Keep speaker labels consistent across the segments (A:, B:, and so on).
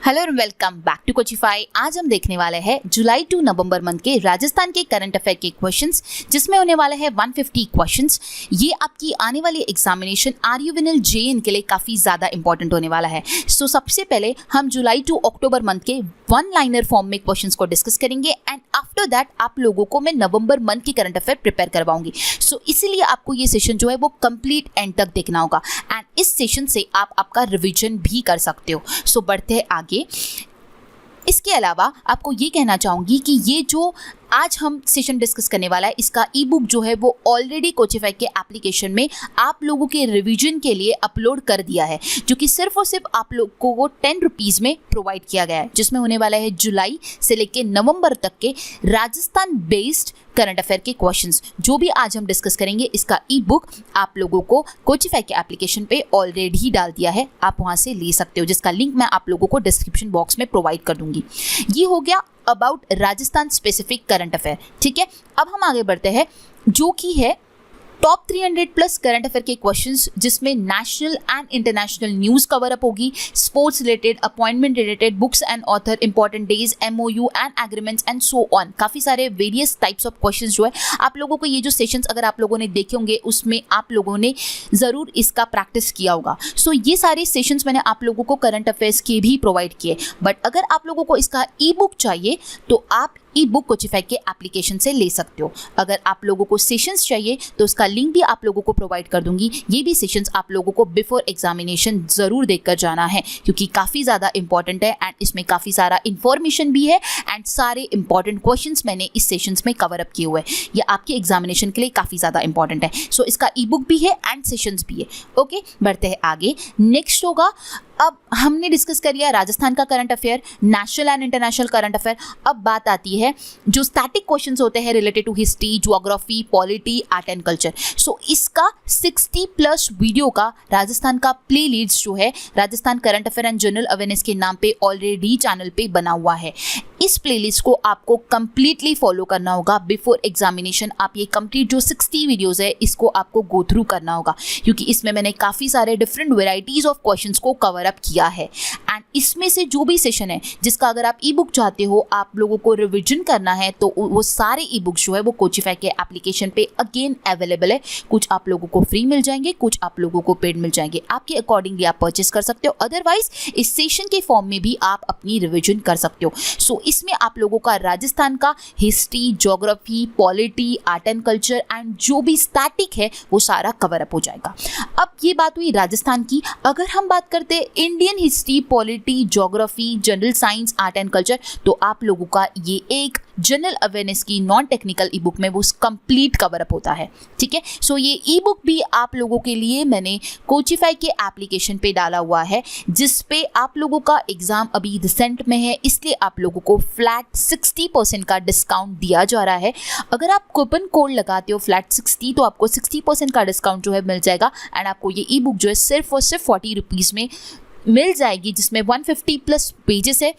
A: Hello and welcome back to Coachify. आज हम देखने वाले हैं जुलाई टू नवंबर मंथ के राजस्थान के करंट अफेयर के क्वेश्चंस, जिसमें होने वाले हैं 150 क्वेश्चंस। ये आपकी आने वाली एग्जामिनेशन RUVNL JN के लिए काफ़ी ज़्यादा इंपॉर्टेंट होने वाला है। सो सबसे पहले हम जुलाई टू अक्टूबर मंथ के वन लाइनर फॉर्म में क्वेश्चंस को डिस्कस करेंगे एंड आफ्टर दैट आप लोगों को मैं नवंबर मंथ की करंट अफेयर प्रिपेयर करवाऊंगी। सो इसीलिए आपको ये सेशन जो है वो कंप्लीट एंड तक देखना होगा एंड इस सेशन से आप आपका रिविजन भी कर सकते हो। सो बढ़ते हैं आगे। इसके अलावा आपको ये कहना चाहूँगी कि ये जो आज हम सेशन डिस्कस करने वाला है, इसका ई बुक जो है वो ऑलरेडी कोचिफाई के एप्लीकेशन में आप लोगों के रिवीजन के लिए अपलोड कर दिया है, जो कि सिर्फ और सिर्फ आप लोगों को 10 रुपीज़ में प्रोवाइड किया गया है, जिसमें होने वाला है जुलाई से लेकर नवंबर तक के राजस्थान बेस्ड करंट अफेयर के क्वेश्चंस। जो भी आज हम डिस्कस करेंगे, इसका ई बुक आप लोगों को कोचिफाई के एप्लीकेशन पे ऑलरेडी डाल दिया है, आप वहाँ से ले सकते हो, जिसका लिंक मैं आप लोगों को डिस्क्रिप्शन बॉक्स में प्रोवाइड कर दूंगी। ये हो गया about Rajasthan specific current affair. ठीक है, अब हम आगे बढ़ते हैं, जो कि है टॉप 300 प्लस करंट अफेयर के क्वेश्चंस, जिसमें national and international news cover up होगी, sports related, appointment related, books and author, important days, MOU and agreements and so on. काफ़ी सारे वेरियस टाइप्स ऑफ क्वेश्चंस जो है आप लोगों को, ये जो सेशंस अगर आप लोगों ने देखे होंगे उसमें आप लोगों ने ज़रूर इसका प्रैक्टिस किया होगा। सो ये सारे सेशंस मैंने आप लोगों को करंट अफेयर्स के भी प्रोवाइड किए, बट अगर आप लोगों को इसका ई बुक चाहिए तो आप ई बुक कोचिफाई के एप्लीकेशन से ले सकते हो। अगर आप लोगों को सेशंस चाहिए तो उसका लिंक भी आप लोगों को प्रोवाइड कर दूंगी। ये भी सेशंस आप लोगों को बिफोर एग्जामिनेशन ज़रूर देखकर जाना है, क्योंकि काफ़ी ज़्यादा इंपॉर्टेंट है एंड इसमें काफ़ी सारा इंफॉर्मेशन भी है एंड सारे इंपॉर्टेंट क्वेश्चंस मैंने इस सेशंस में कवर अप किए हुए हैं। ये आपके एग्जामिनेशन के लिए काफ़ी ज़्यादा इंपॉर्टेंट है। सो इसका ई बुक भी है एंड सेशंस भी है। ओके, बढ़ते हैं आगे। नेक्स्ट होगा, अब हमने डिस्कस कर लिया राजस्थान का current affair, national and international current affair. अब बात आती है जो स्टैटिक क्वेश्चंस होते हैं related to history, geography, polity, art and culture. So इसका 60 प्लस वीडियो का राजस्थान का प्ले लिस्ट जो है Rajasthan current affair and general awareness के नाम पे ऑलरेडी चैनल पे बना हुआ है। इस प्लेलिस्ट को आपको कंप्लीटली फॉलो करना होगा बिफोर एग्जामिनेशन। आप ये कंप्लीट जो 60 वीडियोस है इसको आपको गो थ्रू करना होगा, क्योंकि इसमें मैंने काफ़ी सारे डिफरेंट वेराइटीज़ ऑफ क्वेश्चंस को कवर अप किया है एंड इसमें से जो भी सेशन है जिसका अगर आप ई बुक चाहते हो, आप लोगों को रिविजन करना है, तो वो सारे ई बुक्स जो है वो कोचिफाई के एप्लीकेशन पे अगेन अवेलेबल है। कुछ आप लोगों को फ्री मिल जाएंगे, कुछ आप लोगों को पेड मिल जाएंगे, आपके अकॉर्डिंगली आप परचेस कर सकते हो। अदरवाइज इस सेशन के फॉर्म में भी आप अपनी रिविजन कर सकते हो। सो इसमें आप लोगों का राजस्थान का history, geography, polity, art and culture and जो भी स्टैटिक है वो सारा कवर अप हो जाएगा। अब ये बात हुई राजस्थान की। अगर हम बात करते हैं Indian history, polity, geography, general science, art and culture, तो आप लोगों का ये एक जनरल अवेयरनेस की नॉन टेक्निकल ई बुक में वो कंप्लीट कवर अप होता है। ठीक है, सो ये ई बुक भी आप लोगों के लिए मैंने कोचिफाई के एप्लीकेशन पे डाला हुआ है, जिस पे आप लोगों का एग्जाम अभी रिसेंट में है, इसलिए आप लोगों को फ्लैट 60% का डिस्काउंट दिया जा रहा है। अगर आप कूपन कोड लगाते हो फ्लैट 60 तो आपको 60% का डिस्काउंट जो है मिल जाएगा एंड आपको ये ई बुक जो है सिर्फ और सिर्फ 40 रुपीज़ में मिल जाएगी, जिसमें 150 प्लस पेजेस है,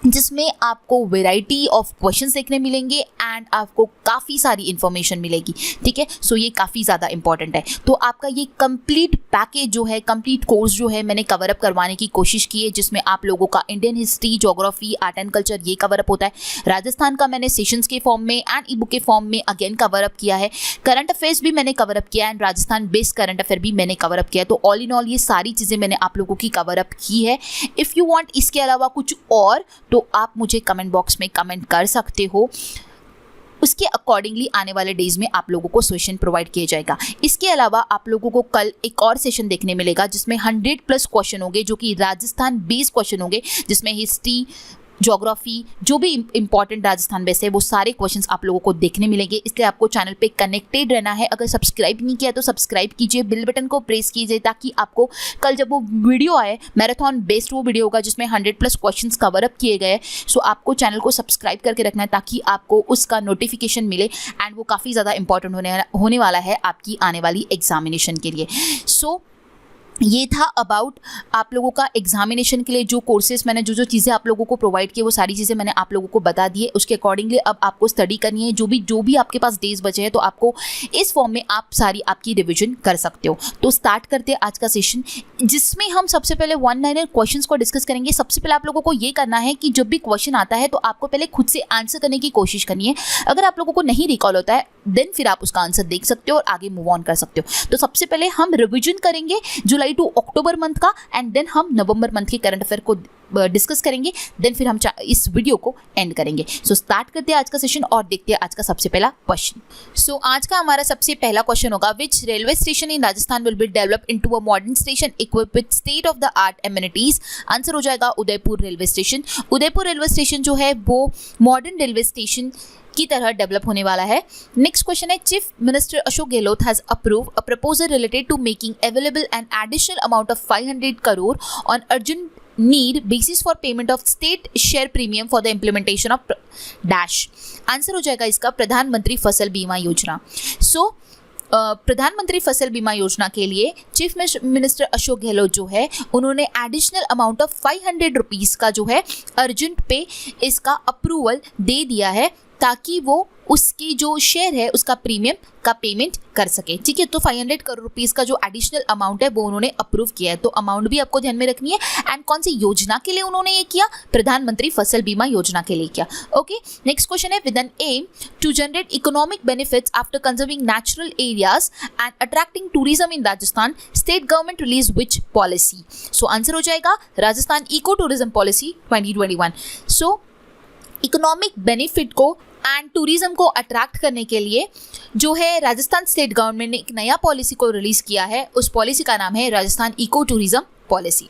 A: जिसमें आपको वैरायटी ऑफ क्वेश्चंस देखने मिलेंगे एंड आपको काफ़ी सारी इन्फॉर्मेशन मिलेगी। ठीक है, सो ये काफ़ी ज़्यादा इंपॉर्टेंट है। तो आपका ये कंप्लीट पैकेज जो है, कंप्लीट कोर्स जो है, मैंने कवर अप करवाने की कोशिश की है, जिसमें आप लोगों का Indian history, geography, art and culture ये कवर अप होता है। राजस्थान का मैंने सेशंस के फॉर्म में एंड ई बुक के फॉर्म में अगेन कवर अप किया है। करंट अफेयर्स भी मैंने कवर अप किया and Rajasthan based current affair भी मैंने कवर अप किया है। तो ऑल इन ऑल ये सारी चीज़ें मैंने आप लोगों की कवर अप की है। इफ़ यू वांट इसके अलावा कुछ और तो आप मुझे कमेंट बॉक्स में कमेंट कर सकते हो। उसके अकॉर्डिंगली आने वाले डेज में आप लोगों को सेशन प्रोवाइड किया जाएगा। इसके अलावा आप लोगों को कल एक और सेशन देखने मिलेगा, जिसमें 100 प्लस क्वेश्चन होंगे, जो कि राजस्थान बेस्ड क्वेश्चन होंगे, जिसमें हिस्ट्री, ज्योग्राफी, जो भी इंपॉर्टेंट राजस्थान बेस है वो सारे क्वेश्चंस आप लोगों को देखने मिलेंगे। इसलिए आपको चैनल पे कनेक्टेड रहना है। अगर सब्सक्राइब नहीं किया तो सब्सक्राइब कीजिए, बेल बटन को प्रेस कीजिए, ताकि आपको कल जब वो वीडियो आए, मैराथन बेस्ड वो वीडियो होगा जिसमें 100 प्लस क्वेश्चंस कवर अप किए गए। सो आपको चैनल को सब्सक्राइब करके रखना है, ताकि आपको उसका नोटिफिकेशन मिले एंड वो काफ़ी ज़्यादा इंपॉर्टेंट होने वाला है आपकी आने वाली एग्जामिनेशन के लिए। सो ये था अबाउट आप लोगों का एग्जामिनेशन के लिए जो कोर्सेज मैंने जो चीज़ें आप लोगों को प्रोवाइड की वो सारी चीज़ें मैंने आप लोगों को बता दी है। उसके अकॉर्डिंगली अब आपको स्टडी करनी है। जो भी आपके पास डेज बचे हैं तो आपको इस फॉर्म में आप सारी आपकी रिविजन कर सकते हो। तो स्टार्ट करते हैं आज का सेशन, जिसमें हम सबसे पहले 1-लाइनर क्वेश्चंस को डिस्कस करेंगे। सबसे पहले आप लोगों को ये करना है कि जब भी क्वेश्चन आता है तो आपको पहले खुद से आंसर करने की कोशिश करनी है। अगर आप लोगों को नहीं रिकॉल होता है देन फिर आप उसका आंसर देख सकते हो और आगे मूव ऑन कर सकते हो। तो सबसे पहले हम रिविजन करेंगे जुलाई टू अक्टूबर मंथ का, एंड देन हम नवंबर मंथ के करंट अफेयर को डिस्कस करेंगे। देन फिर हम इस वीडियो को एंड करेंगे। सो स्टार्ट करते हैं आज का सेशन और देखते हैं आज का सबसे पहला क्वेश्चन। सो आज का हमारा सबसे पहला क्वेश्चन होगा, विच railway station in Rajasthan will be develop into a modern station equipped with state of the art amenities. Answer हो जाएगा Udaipur railway station. Udaipur railway station जो है वो मॉडर्न रेलवे स्टेशन की तरह डेवलप होने वाला है। नेक्स्ट क्वेश्चन है, chief minister Ashok Gehlot has approved a proposal related to making available an additional amount of 500 crore on urgent need basis for payment of state share premium for the implementation of dash। Answer हो जाएगा इसका प्रधानमंत्री फसल बीमा योजना। प्रधानमंत्री फसल बीमा योजना के लिए चीफ मिनिस्टर अशोक गहलोत जो है उन्होंने एडिशनल अमाउंट ऑफ 500 रुपीज़ का जो है अर्जेंट पे इसका अप्रूवल दे दिया है ताकि वो उसकी जो शेयर है उसका प्रीमियम का पेमेंट कर सके। ठीक है, तो 500 करोड़ रुपीज़ का जो एडिशनल अमाउंट है वो उन्होंने अप्रूव किया है। तो अमाउंट भी आपको ध्यान में रखनी है। एंड कौन सी योजना के लिए उन्होंने ये किया? प्रधानमंत्री फसल बीमा योजना के लिए किया। ओके, नेक्स्ट क्वेश्चन है, with an aim to generate economic benefits after conserving natural areas and attracting tourism in Rajasthan, state government release which policy. So answer हो जाएगा Rajasthan eco tourism policy 2021। So economic benefit को and tourism को attract करने के लिए जो है Rajasthan state government ने एक नया पॉलिसी को रिलीज किया है। उस पॉलिसी का नाम है Rajasthan eco tourism policy.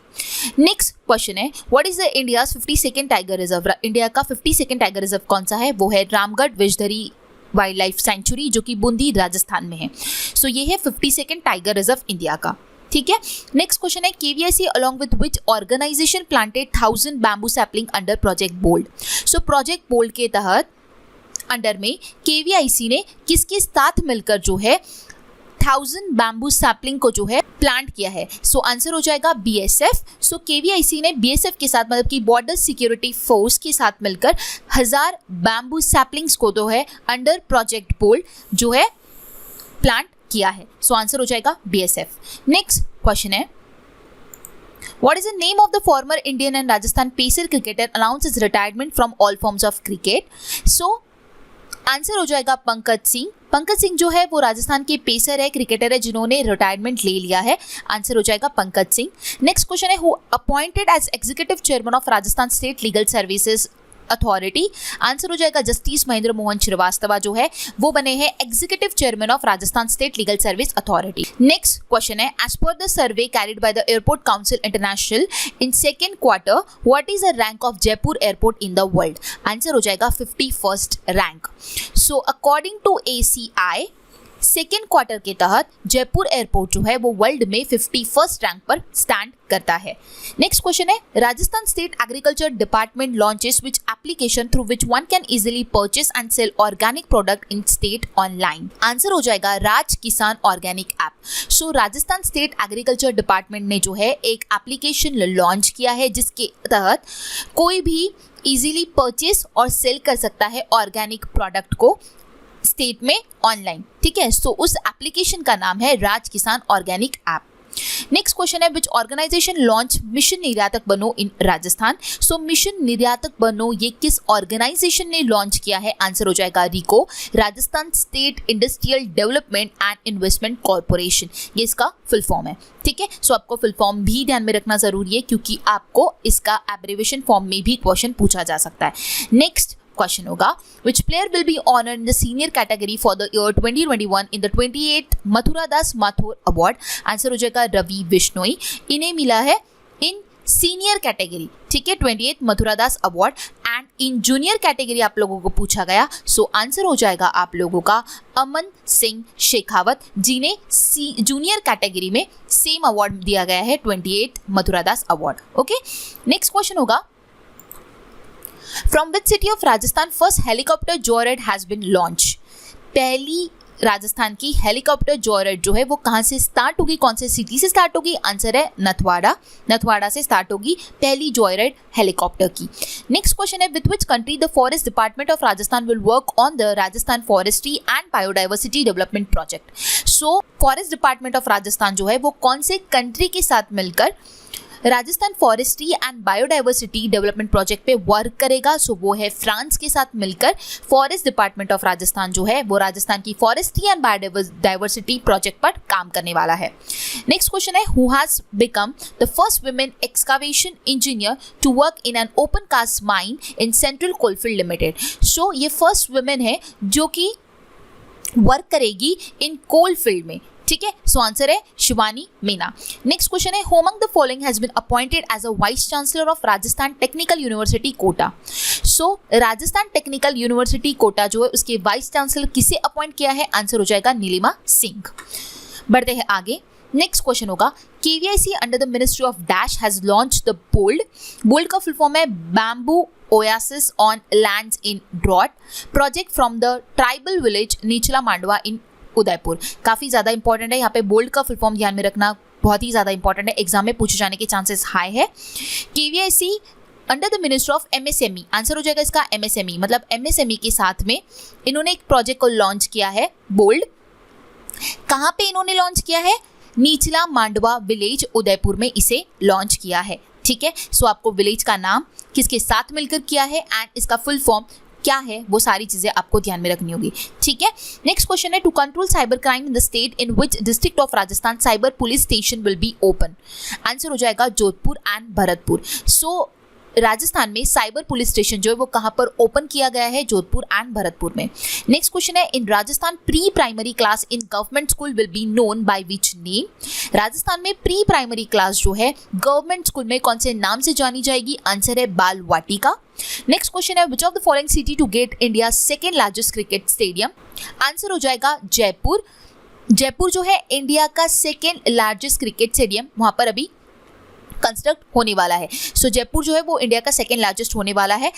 A: Next question है, what is the India's 52nd tiger reserve. India का 52nd टाइगर रिजर्व कौन सा है? वो है Ramgarh Vishdhari wildlife sanctuary जो कि बूंदी राजस्थान में है। सो ये है 52nd टाइगर रिजर्व इंडिया का। ठीक है, नेक्स्ट क्वेश्चन है, KVIC along with which organisation planted 1000 bamboo sapling under project BOLD. So project BOLD के तहत अंडर में KVIC ने किसके साथ मिलकर जो है 1000 बैम्बू सैपलिंग को जो है प्लांट किया है? सो आंसर हो जाएगा BSF। सो KVIC ने BSF के साथ मतलब कि बॉर्डर सिक्योरिटी फोर्स के साथ मिलकर 1000 बैम्बू सैपलिंग्स को जो है अंडर प्रोजेक्ट बोल्ड जो है प्लांट किया है। सो आंसर हो जाएगा BSF। नेक्स्ट क्वेश्चन है, what is the name of the former Indian and Rajasthan pacer cricketer announced his retirement from all forms of cricket? So answer हो जाएगा पंकज सिंह। पंकज सिंह जो है वो राजस्थान के पेसर है, क्रिकेटर है जिन्होंने रिटायरमेंट ले लिया है। आंसर हो जाएगा पंकज सिंह। नेक्स्ट क्वेश्चन है, who appointed as executive chairman of Rajasthan state legal services authority. Answer हो जाएगा जस्टिस महेंद्र मोहन श्रीवास्तव जो है वो बने हैं executive chairman of Rajasthan state legal service authority. Next question है, as per the survey carried by the airport council international in second quarter what is the rank of Jaipur airport in the world. Answer हो जाएगा 51st rank. So according to ACI second quarter के तहत Jaipur airport जो है वो world में 51st rank पर stand करता है। नेक्स्ट क्वेश्चन है, Rajasthan state agriculture department launches which application through which one can easily purchase and sell organic product in state online. Answer हो जाएगा Raj Kisan organic app. So Rajasthan state agriculture department ने जो है एक एप्लीकेशन लॉन्च किया है जिसके तहत कोई भी इजीली परचेस और सेल कर सकता है ऑर्गेनिक प्रोडक्ट को स्टेट में ऑनलाइन। ठीक है, सो उस एप्लीकेशन का नाम है राज Kisan organic app. Next question है, विच ऑर्गेनाइजेशन लॉन्च मिशन निर्यातक बनो इन राजस्थान। सो मिशन निर्यातक बनो ये किस ऑर्गेनाइजेशन ने लॉन्च किया है? आंसर हो जाएगा RIICO, Rajasthan state industrial development and investment corporation, ये इसका फुल फॉर्म है। ठीक है, सो आपको फुल फॉर्म भी ध्यान में रखना जरूरी है क्योंकि आपको इसका एब्रिविएशन फॉर्म में भी क्वेश्चन पूछा जा सकता है। नेक्स्ट क्वेश्चन होगा, which player will be honored in the senior category for the year 2021 in the 28th Mathuradas Mathur award. Answer हो जाएगा रवि बिश्नोई। इन्हें मिला है इन सीनियर कैटेगरी। ठीक है, 28th Mathuradas award. And in junior category आप लोगों को पूछा गया, सो आंसर हो जाएगा आप लोगों का अमन सिंह शेखावत जिन्हें जूनियर कैटेगरी में सेम अवार्ड दिया गया है 28th Mathuradas award. Okay, next question होगा, From which city of Rajasthan first helicopter joyride has been launched? पहली राजस्थान की हेलीकॉप्टर जॉयराइड जो है वो कहाँ से स्टार्ट होगी, कौन से सिटी से स्टार्ट होगी? आंसर है नथवाड़ा से स्टार्ट होगी पहली जॉयराइड हेलीकॉप्टर की। नेक्स्ट क्वेश्चन है, with which country the forest department of Rajasthan will work on the Rajasthan forestry and biodiversity development project. So forest department of Rajasthan जो है वो कौन से कंट्री के साथ मिलकर Rajasthan forestry and biodiversity development project पे वर्क करेगा? सो वो है फ्रांस के साथ मिलकर फॉरेस्ट डिपार्टमेंट ऑफ राजस्थान जो है वो राजस्थान की फॉरेस्ट्री एंड बायोडाइवर्सिटी प्रोजेक्ट पर काम करने वाला है। नेक्स्ट क्वेश्चन है, who has become the first women excavation engineer to work in an open cast mine in central coalfield limited. So ये फर्स्ट वुमेन है जो कि वर्क करेगी इन कोलफील्ड में, ठीक है। सो आंसर है शिवानी मीना। नेक्स्ट क्वेश्चन है, who among the following has been appointed as a vice chancellor of Rajasthan technical university Kota. So Rajasthan technical university Kota जो है उसके वाइस चांसलर किसे अपॉइंट किया है? आंसर हो जाएगा नीलिमा सिंह। बढ़ते हैं आगे। नेक्स्ट क्वेश्चन होगा, KVIC under the ministry of dash has launch the bold का फुल फॉर्म है bamboo oasis on lands in drought project from the tribal village Nichla Mandwa in Udaipur. काफ़ी ज़्यादा इंपॉर्टेंट है, यहाँ पे बोल्ड का फुल फॉर्म ध्यान में रखना बहुत ही ज़्यादा इंपॉर्टेंट है, एग्जाम में पूछे जाने के चांसेस हाई है। KVIC under the ministry of MSME, answer हो जाएगा इसका MSME, मतलब MSME के साथ में इन्होंने एक प्रोजेक्ट को लॉन्च किया है बोल्ड। कहाँ पे इन्होंने लॉन्च किया है? नीचला मांडवा विलेज उदयपुर में इसे लॉन्च किया है, ठीक है। सो आपको विलेज का नाम किसके साथ मिलकर किया है एंड इसका फुल फॉर्म क्या है वो सारी चीजें आपको ध्यान में रखनी होगी, ठीक है। नेक्स्ट क्वेश्चन है, to control cyber crime in the state in which district of Rajasthan cyber police station will be open. Answer हो जाएगा जोधपुर एंड भरतपुर। सो राजस्थान में साइबर पुलिस स्टेशन जो है वो कहाँ पर ओपन किया गया है? जोधपुर एंड भरतपुर में। नेक्स्ट क्वेश्चन है, in Rajasthan pre primary class in government school will be known by which name. Rajasthan में प्री प्राइमरी क्लास जो है गवर्नमेंट स्कूल में कौन से नाम से जानी जाएगी? आंसर है बाल वाटिका। नेक्स्ट क्वेश्चन है, which of the following city to get India second largest cricket stadium. Answer हो जाएगा जयपुर। जयपुर जो है इंडिया का सेकेंड लार्जेस्ट क्रिकेट स्टेडियम वहां पर अभी कंस्ट्रक्ट होने वाला है। सो जयपुर जो है वो इंडिया का सेकेंड लार्जेस्ट होने वाला है।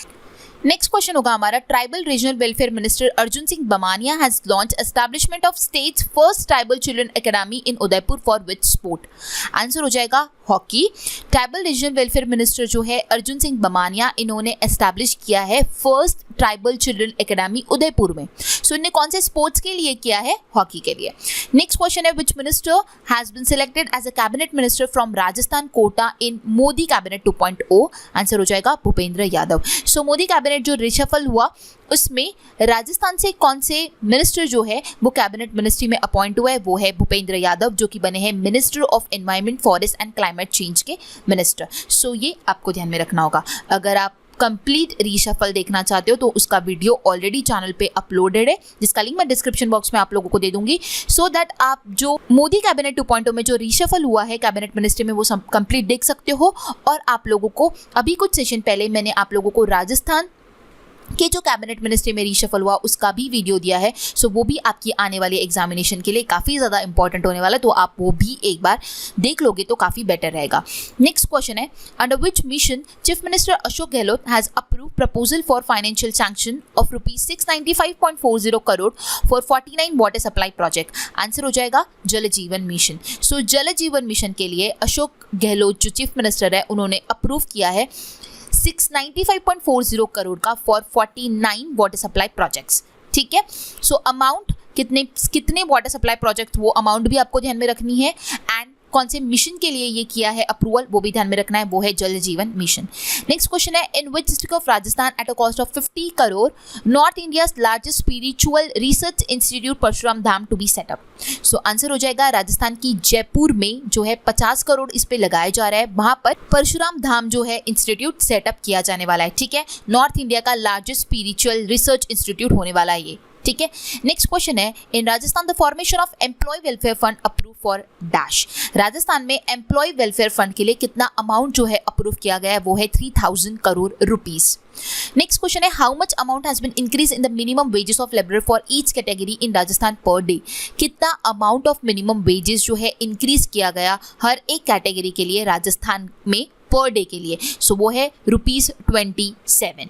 A: नेक्स्ट क्वेश्चन होगा हमारा, tribal regional welfare minister Arjun Singh Bamania has launch establishment of state's first tribal children academy in Udaipur for which sport. Answer हो जाएगा hockey. Tribal regional welfare minister जो है अर्जुन सिंह बमानिया, इन्होंने एस्टैब्लिश किया है first tribal children academy Udaipur में। सो इन्हें कौन से स्पोर्ट्स के लिए किया है? हॉकी के लिए। नेक्स्ट क्वेश्चन है, which minister has been selected as a cabinet minister from Rajasthan Kota in Modi cabinet 2.0। Answer हो जाएगा भूपेंद्र यादव। सो मोदी कैबिनेट जो रिशफल हुआ उसमें राजस्थान से कौन से मिनिस्टर जो है वो कैबिनेट मिनिस्ट्री में अपॉइंट हुआ है? वो है भूपेंद्र यादव जो कि बने हैं minister of environment forest and climate change के मिनिस्टर। सो ये आपको ध्यान में रखना होगा। अगर आप कंप्लीट रीशफल देखना चाहते हो तो उसका वीडियो ऑलरेडी चैनल पे अपलोडेड है जिसका लिंक मैं डिस्क्रिप्शन बॉक्स में आप लोगों को दे दूंगी, सो दैट आप जो मोदी कैबिनेट 2.0 में जो रीशफल हुआ है कैबिनेट मिनिस्ट्री में वो कंप्लीट देख सकते हो। और आप लोगों को अभी कुछ सेशन पहले मैंने आप लोगों को राजस्थान कि जो कैबिनेट मिनिस्ट्री में रीशफल हुआ उसका भी वीडियो दिया है। सो वो भी आपकी आने वाली एग्जामिनेशन के लिए काफ़ी ज़्यादा इंपॉर्टेंट होने वाला है, तो आप वो भी एक बार देख लोगे तो काफ़ी बेटर रहेगा। नेक्स्ट क्वेश्चन है, under which mission chief minister Ashok Gehlot has approve proposal for financial sanction of ₹695.40 crore for 49 water supply project. Answer हो जाएगा जल जीवन मिशन। सो जल जीवन मिशन के लिए अशोक गहलोत जो चीफ मिनिस्टर है उन्होंने अप्रूव किया है 695.40 करोड़ का फॉर 49 वाटर सप्लाई प्रोजेक्ट्स, ठीक है। सो अमाउंट कितने वाटर सप्लाई प्रोजेक्ट वो अमाउंट भी आपको ध्यान में रखनी है एंड कौन से मिशन के लिए ये किया है अप्रूवल वो भी ध्यान में रखना है, वो है जल जीवन मिशन। नेक्स्ट क्वेश्चन है, in which district of Rajasthan at a cost of 50 crore north India's largest spiritual research institute Parshuram Dham to be set up. So answer हो जाएगा राजस्थान की जयपुर में जो है 50 करोड़ इस पे लगाया जा रहा है, वहां पर परशुराम धाम जो है इंस्टीट्यूट सेटअप किया जाने वाला है, ठीक है। नॉर्थ इंडिया का लार्जेस्ट स्पिरिचुअल रिसर्च इंस्टीट्यूट होने वाला है ये, ठीक है। नेक्स्ट क्वेश्चन है, in Rajasthan the formation of employ welfare fund approve for dash. Rajasthan में एम्प्लॉय वेलफेयर फंड के लिए कितना अमाउंट जो है अप्रूव किया गया है वो है 3000 करोड़ रुपीस। नेक्स्ट क्वेश्चन है, how much amount has been increase in the minimum wages of labour for each category in Rajasthan per day. कितना अमाउंट ऑफ मिनिमम वेजेस जो है इंक्रीज किया गया हर एक कैटेगरी के लिए राजस्थान में पर डे के लिए, सो वो है ₹27।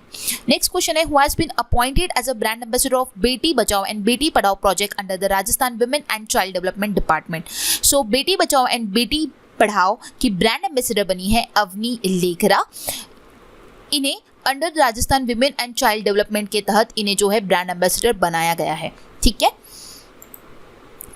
A: नेक्स्ट क्वेश्चन है, who has been appointed as a brand ambassador of Beti Bachao and Beti Padhao project under the Rajasthan women and child development department. So Beti Bachao and Beti पढ़ाओ की ब्रांड एम्बेसडर बनी है अवनी लेखरा। इन्हें under Rajasthan women and child development के तहत इन्हें जो है ब्रांड एम्बेसडर बनाया गया है, ठीक है।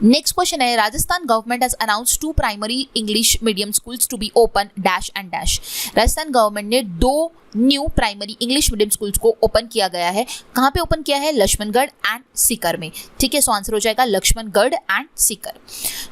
A: नेक्स्ट क्वेश्चन है, Rajasthan government has announced 2 primary English medium schools to be open dash and dash. Rajasthan government ने 2 new primary English medium schools को ओपन किया गया है। कहाँ पे ओपन किया है? लक्ष्मणगढ़ एंड सीकर में, ठीक है। सो आंसर हो जाएगा Laxmangarh and Sikar.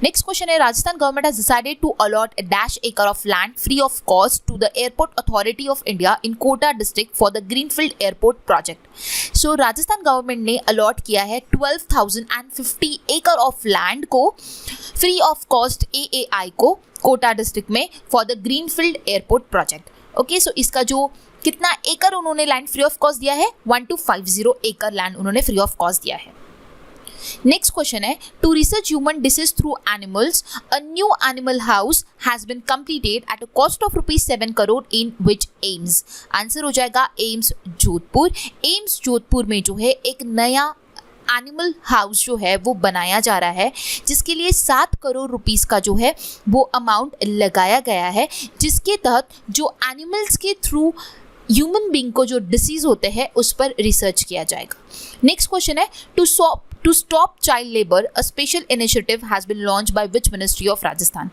A: Next question है, Rajasthan government has decided to allot dash acre of land free of cost to the airport authority of India in Kota district for the greenfield airport project. So Rajasthan government ने allot किया है 12,050 acre of land को free of cost AAI को Kota district में for the greenfield airport project. Okay, so इसका जो कितना एकड़ उन्होंने लैंड फ्री ऑफ कॉस्ट दिया है? 1250 एकड़ लैंड उन्होंने फ्री ऑफ कॉस्ट दिया है। नेक्स्ट क्वेश्चन है, to research human disease through animals a new animal house has been completed at a cost of ₹7 crore in which AIIMS. Answer हो जाएगा AIIMS Jodhpur. AIIMS Jodhpur में जो है एक नया एनिमल हाउस जो है वो बनाया जा रहा है, जिसके लिए 7 करोड़ रुपीस का जो है वो अमाउंट लगाया गया है, जिसके तहत जो एनिमल्स के थ्रू ह्यूमन बीइंग को जो डिसीज होते हैं उस पर रिसर्च किया जाएगा। नेक्स्ट क्वेश्चन है, to stop child labour a special initiative has been launch by which ministry of Rajasthan.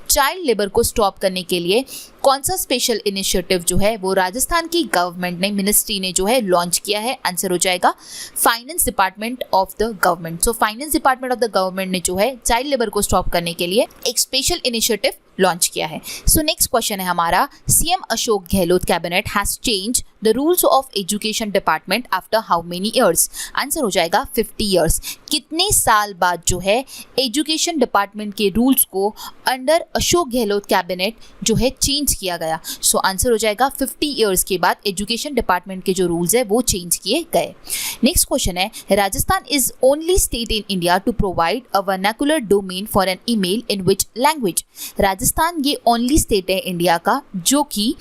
A: Child labour को स्टॉप करने के लिए कौन सा स्पेशल इनिशिएटिव जो है वो राजस्थान की गवर्नमेंट ने, मिनिस्ट्री ने जो है लॉन्च किया है? आंसर हो जाएगा finance department of the government. So finance department of the government ने जो है चाइल्ड लेबर को स्टॉप करने के लिए एक स्पेशल इनिशिएटिव लॉन्च किया है। सो नेक्स्ट क्वेश्चन है हमारा, CM Ashok Gehlot cabinet has change the rules of education department after how many years. Answer हो जाएगा 50 ईयर्स। कितने साल बाद जो है एजुकेशन डिपार्टमेंट के रूल्स को अंडर अशोक गहलोत कैबिनेट जो है चेंज किया गया? सो आंसर हो जाएगा 50 ईयर्स के बाद एजुकेशन डिपार्टमेंट के जो रूल्स है वो चेंज किए गए। नेक्स्ट क्वेश्चन है, Rajasthan is only state in India to provide a vernacular domain for an email in which language. Rajasthan ये ओनली स्टेट है इंडिया का जो कि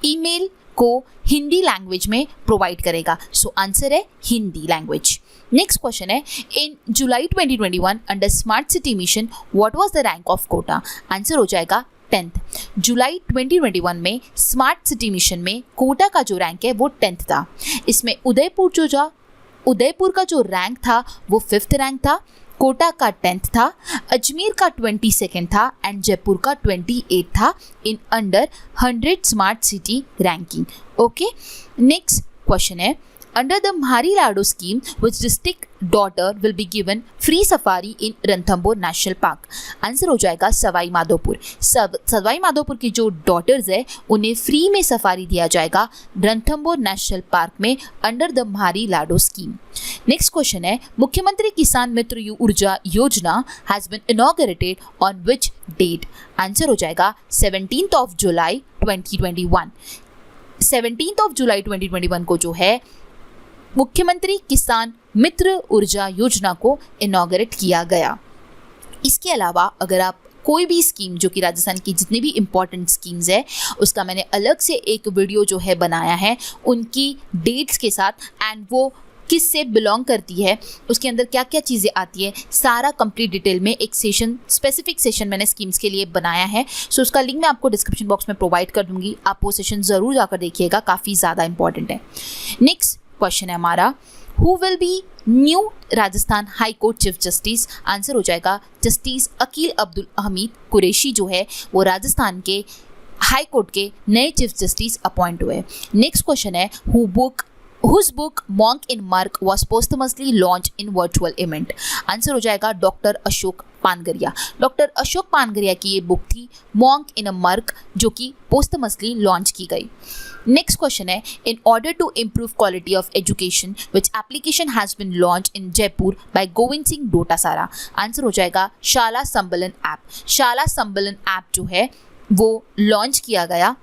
A: ईमेल को हिंदी लैंग्वेज में प्रोवाइड करेगा। सो आंसर है हिंदी लैंग्वेज। नेक्स्ट क्वेश्चन है, in July 2021 under smart city mission what was the rank of Kota. Answer हो जाएगा 10th। जुलाई 2021 में स्मार्ट सिटी मिशन में कोटा का जो रैंक है वो 10th था। इसमें उदयपुर का जो रैंक था वो 5th रैंक था, कोटा का 10th था, अजमेर का 22nd था एंड जयपुर का 28 था in under 100 smart city ranking. Okay, next question है, under the Mhari Lado scheme, which district daughter will be given free safari in Ranthambore National Park? Answer हो जाएगा सवाई माधोपुर। सवाई माधोपुर की जो डॉटर्स है उन्हें फ्री में सफारी दिया जाएगा रणथंबोर नेशनल पार्क में अंडर द म्हारी लाडो स्कीम। नेक्स्ट क्वेश्चन है, मुख्यमंत्री किसान Mitra Urja Yojana has been inaugurated on which date? Answer हो जाएगा 17th of July 2021। 17th of July 2021 को जो है मुख्यमंत्री किसान मित्र ऊर्जा योजना को इनॉग्रेट किया गया। इसके अलावा अगर आप कोई भी स्कीम जो कि राजस्थान की जितनी भी इम्पॉर्टेंट स्कीम्स है उसका मैंने अलग से एक वीडियो जो है बनाया है उनकी डेट्स के साथ एंड वो किस से बिलोंग करती है, उसके अंदर क्या क्या चीज़ें आती है, सारा कंप्लीट डिटेल में एक सेशन, स्पेसिफिक सेशन मैंने स्कीम्स के लिए बनाया है। सो उसका लिंक मैं आपको डिस्क्रिप्शन बॉक्स में प्रोवाइड कर दूंगी, आप वो सेशन ज़रूर जाकर देखिएगा, काफ़ी ज़्यादा इंपॉर्टेंट है। नेक्स्ट क्वेश्चन है हमारा, who will be new Rajasthan high court chief justice? Answer हो जाएगा जस्टिस अकील अब्दुल हमीद कुरैशी जो है वो राजस्थान के हाई कोर्ट के नए चीफ जस्टिस अपॉइंट हुए। नेक्स्ट क्वेश्चन है, whose book Monk in Mark was posthumously launched in virtual event? Answer हो जाएगा डॉक्टर अशोक पानगरिया। डॉक्टर अशोक पानगरिया की ये बुक थी मॉन्क इन अ मर्क जो कि पोस्टमसली लॉन्च की गई। नेक्स्ट क्वेश्चन है, in order to improve quality of education which application has been launch in Jaipur by Govind Singh Dotasara? Answer हो जाएगा शाला संबलन ऐप। शाला संबलन ऐप जो है वो लॉन्च किया गया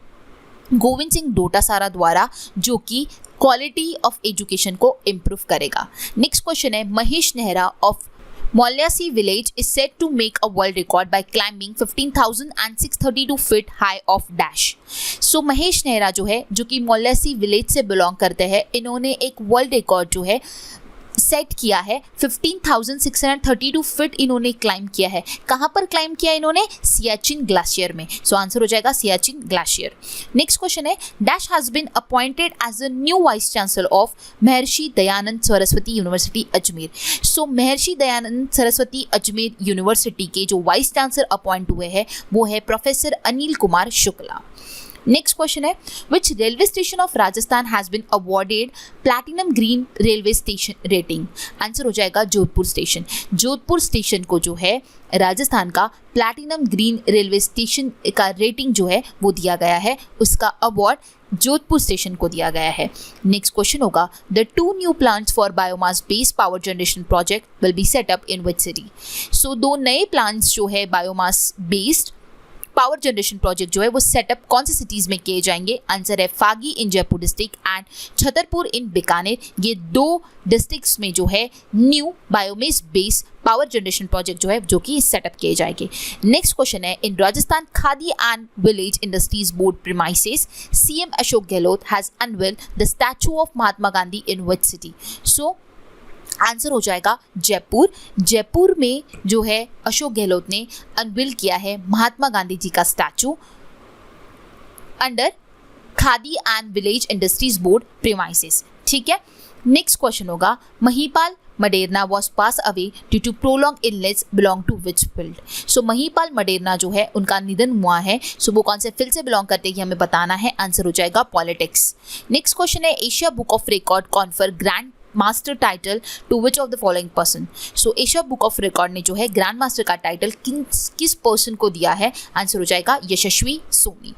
A: गोविंद सिंह डोटासारा द्वारा जो कि क्वालिटी ऑफ एजुकेशन को इम्प्रूव करेगा। नेक्स्ट क्वेश्चन है, Mahesh Nehra of Molyasi village is said to make a world record by climbing 15,632 feet high of dash. So Mahesh Nehra जो है, जो कि मोल्यासी विलेज से बिलोंग करते हैं, इन्होंने एक वर्ल्ड रिकॉर्ड जो है सेट किया है। 15,632 फीट इन्होंने क्लाइंब किया है। कहाँ पर क्लाइंब किया इन्होंने? सियाचिन ग्लेशियर में। सो आंसर हो जाएगा सियाचिन ग्लेशियर। नेक्स्ट क्वेश्चन है, dash has been appointed as a new vice chancellor of Maharshi Dayanand Saraswati university Ajmer. So Maharshi Dayanand Saraswati Ajmer university के जो वाइस चांसलर अपॉइंट हुए हैं वो है professor Anil Kumar Shukla. Next question है, which railway station of Rajasthan has been awarded platinum green railway station rating? Answer हो जाएगा Jodhpur station. Jodhpur station को जो है राजस्थान का प्लैटिनम ग्रीन रेलवे स्टेशन का रेटिंग जो है वो दिया गया है, उसका अवार्ड जोधपुर स्टेशन को दिया गया है। नेक्स्ट क्वेश्चन होगा, the 2 new plants for biomass based power generation project will be set up in which city? So 2 नए प्लांट्स जो है biomass based power generation project जो है वो सेटअप कौन सी सिटीज़ में किए जाएंगे? आंसर है Phagi in Jaipur district and Chhatarpur in Bikaner. ये 2 डिस्ट्रिक्ट्स में जो है new biomass based power generation project जो है जो कि सेटअप किए जाएंगे। नेक्स्ट क्वेश्चन है, in Rajasthan Khadi and village industries board premises CM Ashok Gehlot has unveiled the statue of Mahatma Gandhi in which city? So answer हो जाएगा जयपुर। जयपुर में जो है अशोक गहलोत ने अनवील किया है महात्मा गांधी जी का statue under Khadi and village industries board premises. ठीक है। नेक्स्ट क्वेश्चन होगा, Mahipal Maderna was pass away due to prolong illness belong to which field? So Mahipal Maderna जो है उनका निधन हुआ है। सो वो कौन से फील्ड से बिलोंग करते हैं हमें बताना है। आंसर हो जाएगा पॉलिटिक्स। नेक्स्ट क्वेश्चन है, Asia book of record confer grand master title to which of the following person? So Asia book of record ने जो है ग्रैंड मास्टर का टाइटल किस पर्सन को दिया है? आंसर हो जाएगा यशस्वी सोनी।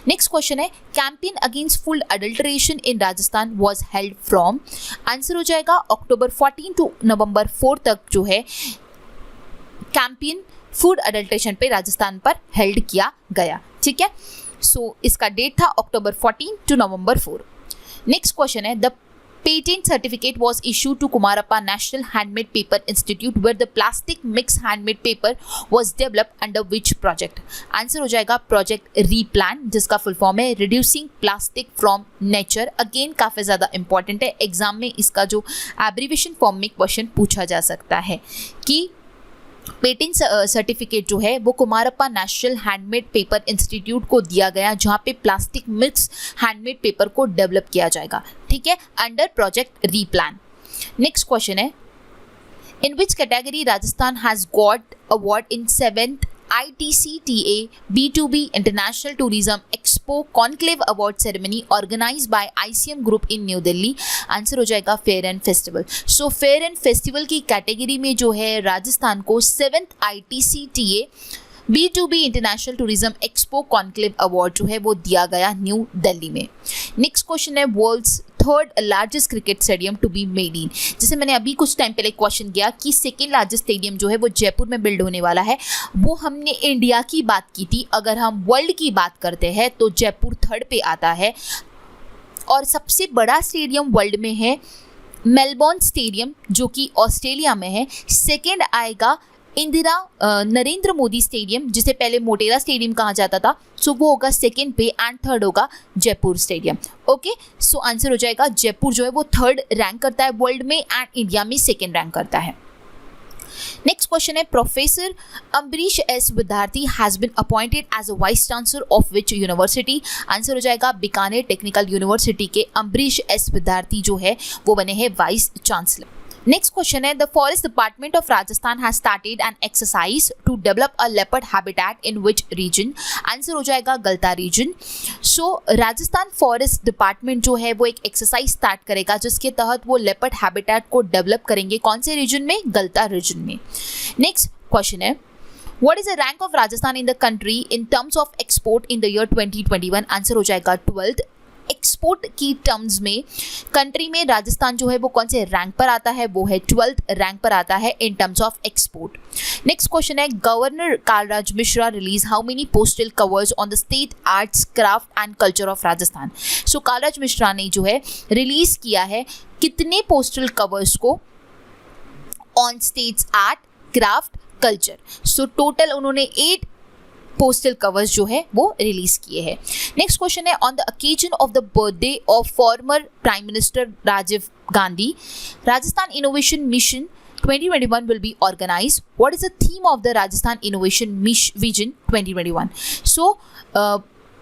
A: नेक्स्ट क्वेश्चन है, campaign against food adulteration in Rajasthan was held from? Answer हो जाएगा अक्टूबर 14 टू नवंबर 4 तक जो है कैंपेन फूड अडल्ट्रेशन पे राजस्थान पर हेल्ड किया गया। ठीक है। सो इसका डेट था अक्टूबर 14 टू नवंबर 4। नेक्स्ट क्वेश्चन है, the patent certificate was issued to Kumarappa National Handmade Paper Institute where the plastic mix handmade paper was developed under which project? Answer हो जाएगा प्रोजेक्ट रीप्लान, जिसका फुल फॉर्म है reducing plastic from nature. Again काफ़ी ज़्यादा important है, exam में इसका जो एब्रीविएशन फॉर्म में क्वेश्चन पूछा जा सकता है कि पेटेंट सर्टिफिकेट जो है वो Kumarappa national handmade paper institute को दिया गया, जहाँ पे प्लास्टिक मिक्स हैंडमेड पेपर को डेवलप किया जाएगा। ठीक है, under project replan. Next question है, in which category Rajasthan has got award in 7th ITCTA B2B International Tourism Expo Conclave Award Ceremony organized by ICM Group in New Delhi? Answer हो जाएगा fair and festival. So fair and festival की category में जो है राजस्थान को 7th ITCTA B2B international tourism expo conclave award जो है वो दिया गया न्यू दिल्ली में। नेक्स्ट क्वेश्चन है, world's 3rd largest cricket stadium to be made in? जैसे मैंने अभी कुछ टाइम पहले क्वेश्चन किया कि 2nd लार्जेस्ट स्टेडियम जो है वो जयपुर में बिल्ड होने वाला है, वो हमने इंडिया की बात की थी। अगर हम वर्ल्ड की बात करते हैं तो जयपुर 3rd पे आता है। और सबसे बड़ा स्टेडियम वर्ल्ड में है मेलबोर्न स्टेडियम जो कि ऑस्ट्रेलिया में है। 2nd आएगा नरेंद्र मोदी स्टेडियम, जिसे पहले मोटेरा स्टेडियम कहा जाता था। सो वो होगा 2nd पे एंड 3rd होगा जयपुर स्टेडियम। ओके, सो आंसर हो जाएगा जयपुर जो है वो 3rd रैंक करता है वर्ल्ड में एंड इंडिया में 2nd रैंक करता है। नेक्स्ट क्वेश्चन है, professor Ambrish S Vidyarthi has been appointed as a vice chancellor of which university? Answer हो जाएगा बीकानेर टेक्निकल यूनिवर्सिटी के अम्बरीश एस विद्यार्थी जो है वो बने हैं वाइस चांसलर। नेक्स्ट क्वेश्चन है, the forest department of Rajasthan has started an exercise to develop a leopard habitat in which region? Answer हो जाएगा Galta region. So Rajasthan forest department जो है वो एक एक्सरसाइज स्टार्ट करेगा जिसके तहत वो लेपर्ड हैबिटेट को डेवलप करेंगे। कौन से रीजन में? गलता रीजन में। नेक्स्ट क्वेश्चन है, What is the rank of Rajasthan in the country in terms of export in the year 2021? Answer हो जाएगा 12th। एक्सपोर्ट की टर्म्स में कंट्री में राजस्थान जो है वो कौन से रैंक पर आता है? वो है 12th रैंक पर आता है in terms of export. Next question है, governor Kalraj Mishra release how many postal covers on the state arts craft and culture of Rajasthan? So Kalraj Mishra ने जो है रिलीज किया है कितने पोस्टल कवर्स को on states art craft culture. So total उन्होंने 8 postal covers जो है वो रिलीज किए हैं। नेक्स्ट क्वेश्चन है, on the occasion of the birthday of former prime minister Rajiv Gandhi, Rajasthan innovation mission 2021 will be organized. What is the theme of the Rajasthan Innovation Vision 2021? So,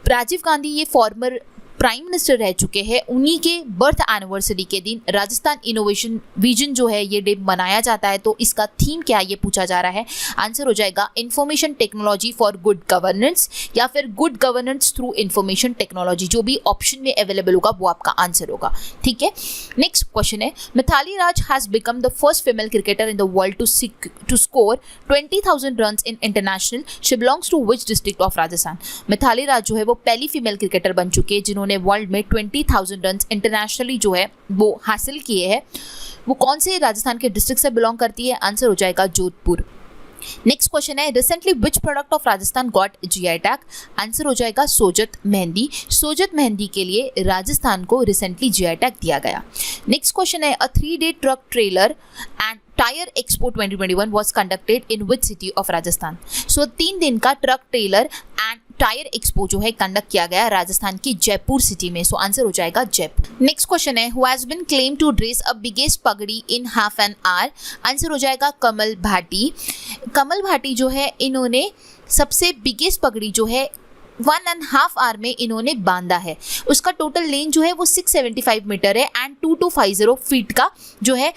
A: Rajiv Gandhi ये former prime minister रह चुके हैं, उन्हीं के birth anniversary के दिन Rajasthan innovation vision जो है ये डे मनाया जाता है। तो इसका थीम क्या है ये पूछा जा रहा है। आंसर हो जाएगा information technology for good governance या फिर good governance through information technology, जो भी ऑप्शन में अवेलेबल होगा वो आपका आंसर होगा। ठीक है, नेक्स्ट क्वेश्चन है, Mithali Raj has become the first female cricketer in the world to score 20,000 runs in international. She belongs to which district of Rajasthan? Mithali Raj जो है वो पहली फीमेल क्रिकेटर बन चुकी है जिन्होंने वर्ल्ड में 20,000 रन इंटरनेशनली जो है वो हासिल किए हैं। वो कौन से राजस्थान के डिस्ट्रिक्ट से बिलोंग करती है? आंसर हो जाएगा जोधपुर। नेक्स्ट क्वेश्चन है, recently which product of Rajasthan got GI tag? Answer हो जाएगा सोजत मेहंदी। सोजत मेहंदी के लिए राजस्थान को रिसेंटली जीआई टैग दिया गया। नेक्स्ट क्वेश्चन है, a 3-day truck trailer and tyre expo 2021 was conducted in which city of Rajasthan? So 3 दिन का truck trailer and tyre expo जो है कंडक्ट किया गया राजस्थान की जयपुर सिटी में। सो आंसर हो जाएगा जयपुर। नेक्स्ट क्वेश्चन है, who has been claim to dress a biggest pagdi in half an hour? Answer हो जाएगा कमल भाटी। कमल भाटी जो है इन्होंने सबसे बिगेस्ट पगड़ी जो है 1.5 आवर में इन्होंने बांधा है। उसका टोटल लेंथ जो है वो 675 मीटर है एंड 2250 फीट का जो है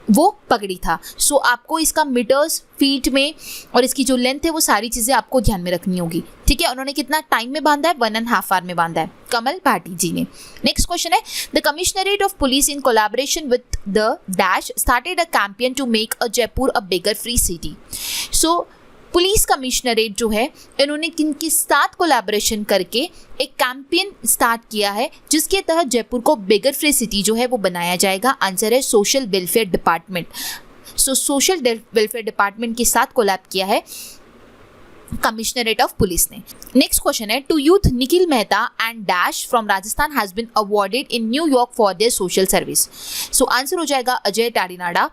A: वो पगड़ी था। सो आपको इसका मीटर्स फीट में और इसकी जो लेंथ है वो सारी चीज़ें आपको ध्यान में रखनी होगी। ठीक है, उन्होंने कितना टाइम में बांधा है? 1.5 आवर में बांधा है कमल भाटी जी ने। नेक्स्ट क्वेश्चन है, the commissionerate of police in collaboration with the dash started a campaign to make a Jaipur a beggar free city. So police commissionerate जो है इन्होंने किनके साथ कोलैबोरेशन करके एक कैंपेन स्टार्ट किया है जिसके तहत जयपुर को बेगर फ्री सिटी जो है वो बनाया जाएगा? आंसर है social welfare department. So social welfare department के साथ कोलैब किया है कमिश्नरेट ऑफ पुलिस ने। नेक्स्ट क्वेश्चन है, two youth Nikhil Mehta and dash from Rajasthan has been awarded in New York for their social service. So answer हो जाएगा अजय टाडीनाडा।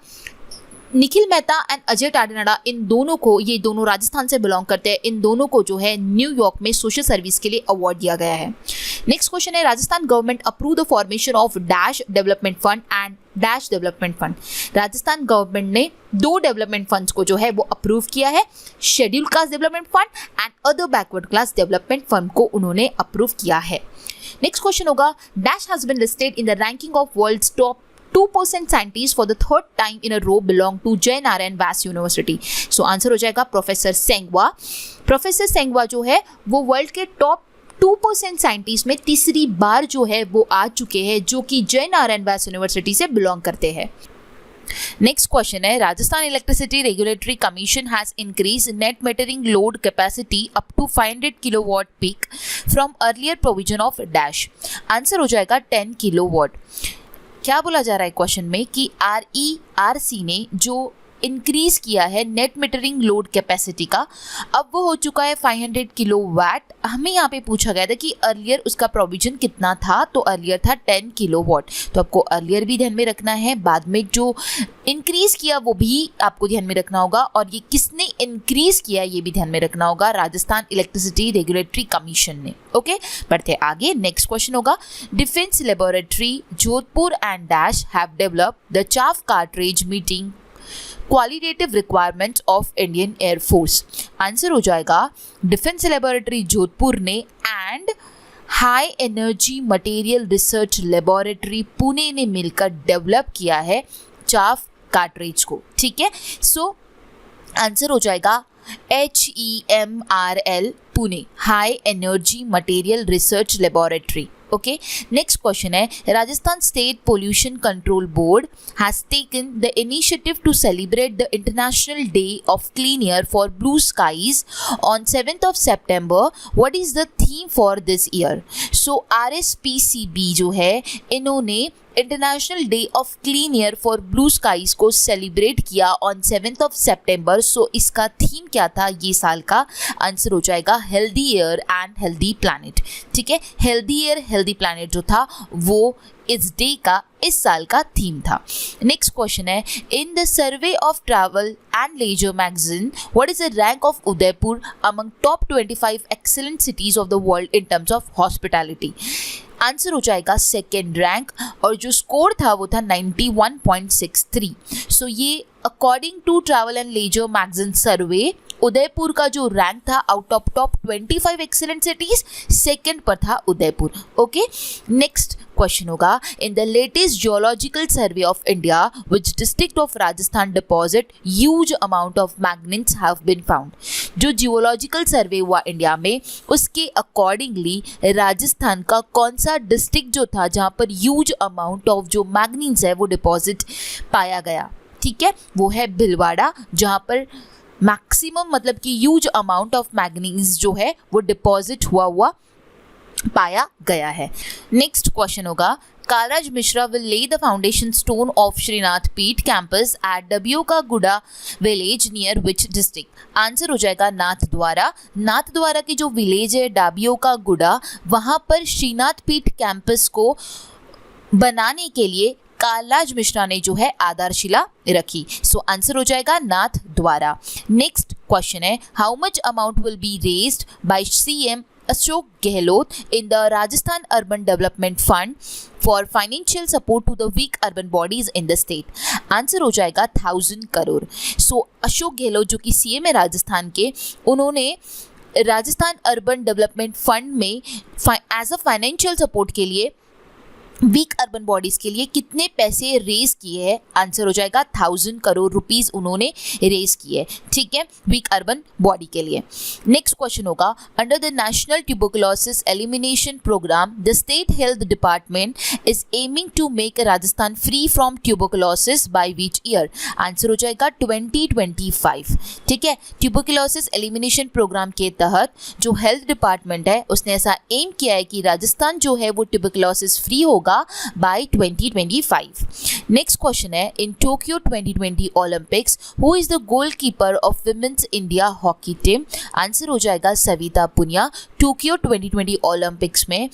A: निखिल मेहता एंड अजय टाडीनाडा, इन दोनों को, ये दोनों राजस्थान से बिलोंग करते हैं, इन दोनों को जो है न्यूयॉर्क में सोशल सर्विस के लिए अवार्ड दिया गया है। नेक्स्ट क्वेश्चन है, Rajasthan government approve the formation of dash development fund and dash development fund. Rajasthan government ने 2 डेवलपमेंट फंड्स को जो है वो अप्रूव किया है, schedule caste development fund and other backward class development fund को उन्होंने अप्रूव किया है। नेक्स्ट क्वेश्चन होगा, dash has been listed in the ranking of world's top 2% scientist for the third time in a row belong to Jai Narayan Vyas university. So answer हो जाएगा professor Sengwa. Professor Sengwa जो है वो वर्ल्ड के टॉप 2% साइंटिस्ट में तीसरी बार जो है वो आ चुके हैं, जो कि जय नारायण व्यास यूनिवर्सिटी से बिलोंग करते हैं। नेक्स्ट क्वेश्चन है, Rajasthan electricity regulatory commission has increase net metering load capacity up to 500 kilowatt peak from earlier provision of dash. Answer हो जाएगा 10 किलोवाट। क्या बोला जा रहा है क्वेश्चन में कि RERC ने जो इंक्रीज किया है नेट मीटरिंग लोड कैपेसिटी का, अब वो हो चुका है 500 किलोवाट। हमें यहाँ पे पूछा गया था कि अर्लियर उसका प्रोविजन कितना था, तो अर्लियर था 10 किलोवाट। तो आपको अर्लियर भी ध्यान में रखना है, बाद में जो इंक्रीज किया वो भी आपको ध्यान में रखना होगा, और ये किसने इंक्रीज किया ये भी ध्यान में रखना होगा, राजस्थान इलेक्ट्रिसिटी रेगुलेटरी कमीशन ने। ओके, बढ़ते आगे। नेक्स्ट क्वेश्चन होगा, defence laboratory Jodhpur and dash have developed the chaff cartridge meeting qualitative requirement of Indian air force. Answer हो जाएगा डिफेंस लेबोरेटरी जोधपुर ने and high energy material research laboratory Pune ने मिलकर डेवलप किया है चाफ कार्ट्रिज को। ठीक है, सो आंसर हो जाएगा HEMRL Pune, high energy material research laboratory. Okay, next question है, Rajasthan State Pollution Control Board has taken the initiative to celebrate the International Day of Clean Air for Blue Skies on 7th of September. What is the theme for this year? So RSPCB जो है इन्होंने international day of clean air for blue skies को celebrate किया on 7 September. So इसका theme क्या था ये साल का? आंसर हो जाएगा healthy air and healthy planet. ठीक है, हेल्दी एयर हेल्दी प्लैनेट जो था वो इस डे का इस साल का थीम था। नेक्स्ट क्वेश्चन है, in the survey of travel and leisure magazine what is the rank of Udaipur among top 25 excellent cities of the world in terms of hospitality? Answer हो जाएगा सेकेंड रैंक, और जो स्कोर था वो था 91.63। सो ये according to travel and leisure magazine survey Udaipur का जो रैंक था out of top 25 excellent cities, second पर था उदयपुर। ओके, नेक्स्ट क्वेश्चन होगा, in the latest geological survey of India which district of Rajasthan deposit huge amount of magnets have been found? जो geological survey हुआ India में उसके accordingly Rajasthan का कौन सा डिस्ट्रिक्ट जो था जहाँ पर ह्यूज अमाउंट ऑफ जो मैग्नीज है वो डिपॉजिट पाया गया? ठीक है, वो है भिलवाड़ा, जहाँ पर मैक्सिमम मतलब कि ह्यूज अमाउंट ऑफ मैग्नीज जो है वो डिपॉजिट हुआ पाया गया है। नेक्स्ट क्वेश्चन होगा, Kalraj Mishra will lay the foundation stone of Shrinath Peeth campus at Dabiyoka Guda village near which district? Answer हो जाएगा नाथ द्वारा। नाथ द्वारा की जो विलेज है डबियोका गुड़ा, वहाँ पर श्रीनाथ पीठ कैंपस को बनाने के लिए कालराज मिश्रा ने जो है आधारशिला रखी। सो आंसर हो जाएगा नाथ द्वारा। नेक्स्ट क्वेश्चन है, how much amount will be raised by CM Ashok Gehlot in the Rajasthan Urban Development Fund for financial support to the weak urban bodies in the state? Answer हो जाएगा 1000 करोड़। सो अशोक गहलोत जो कि CM है राजस्थान के, उन्होंने Rajasthan urban development fund में as a financial support के लिए वीक अर्बन बॉडीज के लिए कितने पैसे रेज किए हैं? आंसर हो जाएगा 1000 करोड़ रुपीस उन्होंने रेज किए। ठीक है, वीक अर्बन बॉडी के लिए। नेक्स्ट क्वेश्चन होगा, under the national tuberculosis elimination programme the state health department is aiming to make Rajasthan free from tuberculosis by which year? Answer हो जाएगा 2025। ठीक है, ट्यूबरकुलोसिस एलिमिनेशन प्रोग्राम के तहत जो हेल्थ डिपार्टमेंट है उसने ऐसा एम किया है कि राजस्थान जो है वो ट्यूबरकुलोसिस फ्री होगा by 2025. नेक्स्ट क्वेश्चन है, in Tokyo 2020 Olympics who is the goalkeeper of women's India hockey team? Answer हो जाएगा सविता पुनिया। टोक्यो 2020 ओलंपिक्स में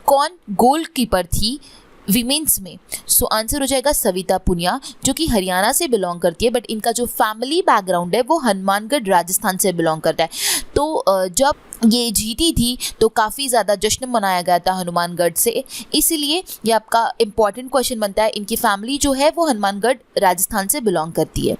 A: कौन गोलकीपर थी विमेंस में? सो आंसर हो जाएगा सविता पुनिया, जो कि हरियाणा से बिलोंग करती है, बट इनका जो फैमिली बैकग्राउंड है वो हनुमानगढ़ राजस्थान से बिलोंग करता है। तो जब ये जीती थी तो काफ़ी ज़्यादा जश्न मनाया गया था हनुमानगढ़ से, इसीलिए ये आपका इम्पॉर्टेंट क्वेश्चन बनता है। इनकी फैमिली जो है वो हनुमानगढ़ राजस्थान से बिलोंग करती है।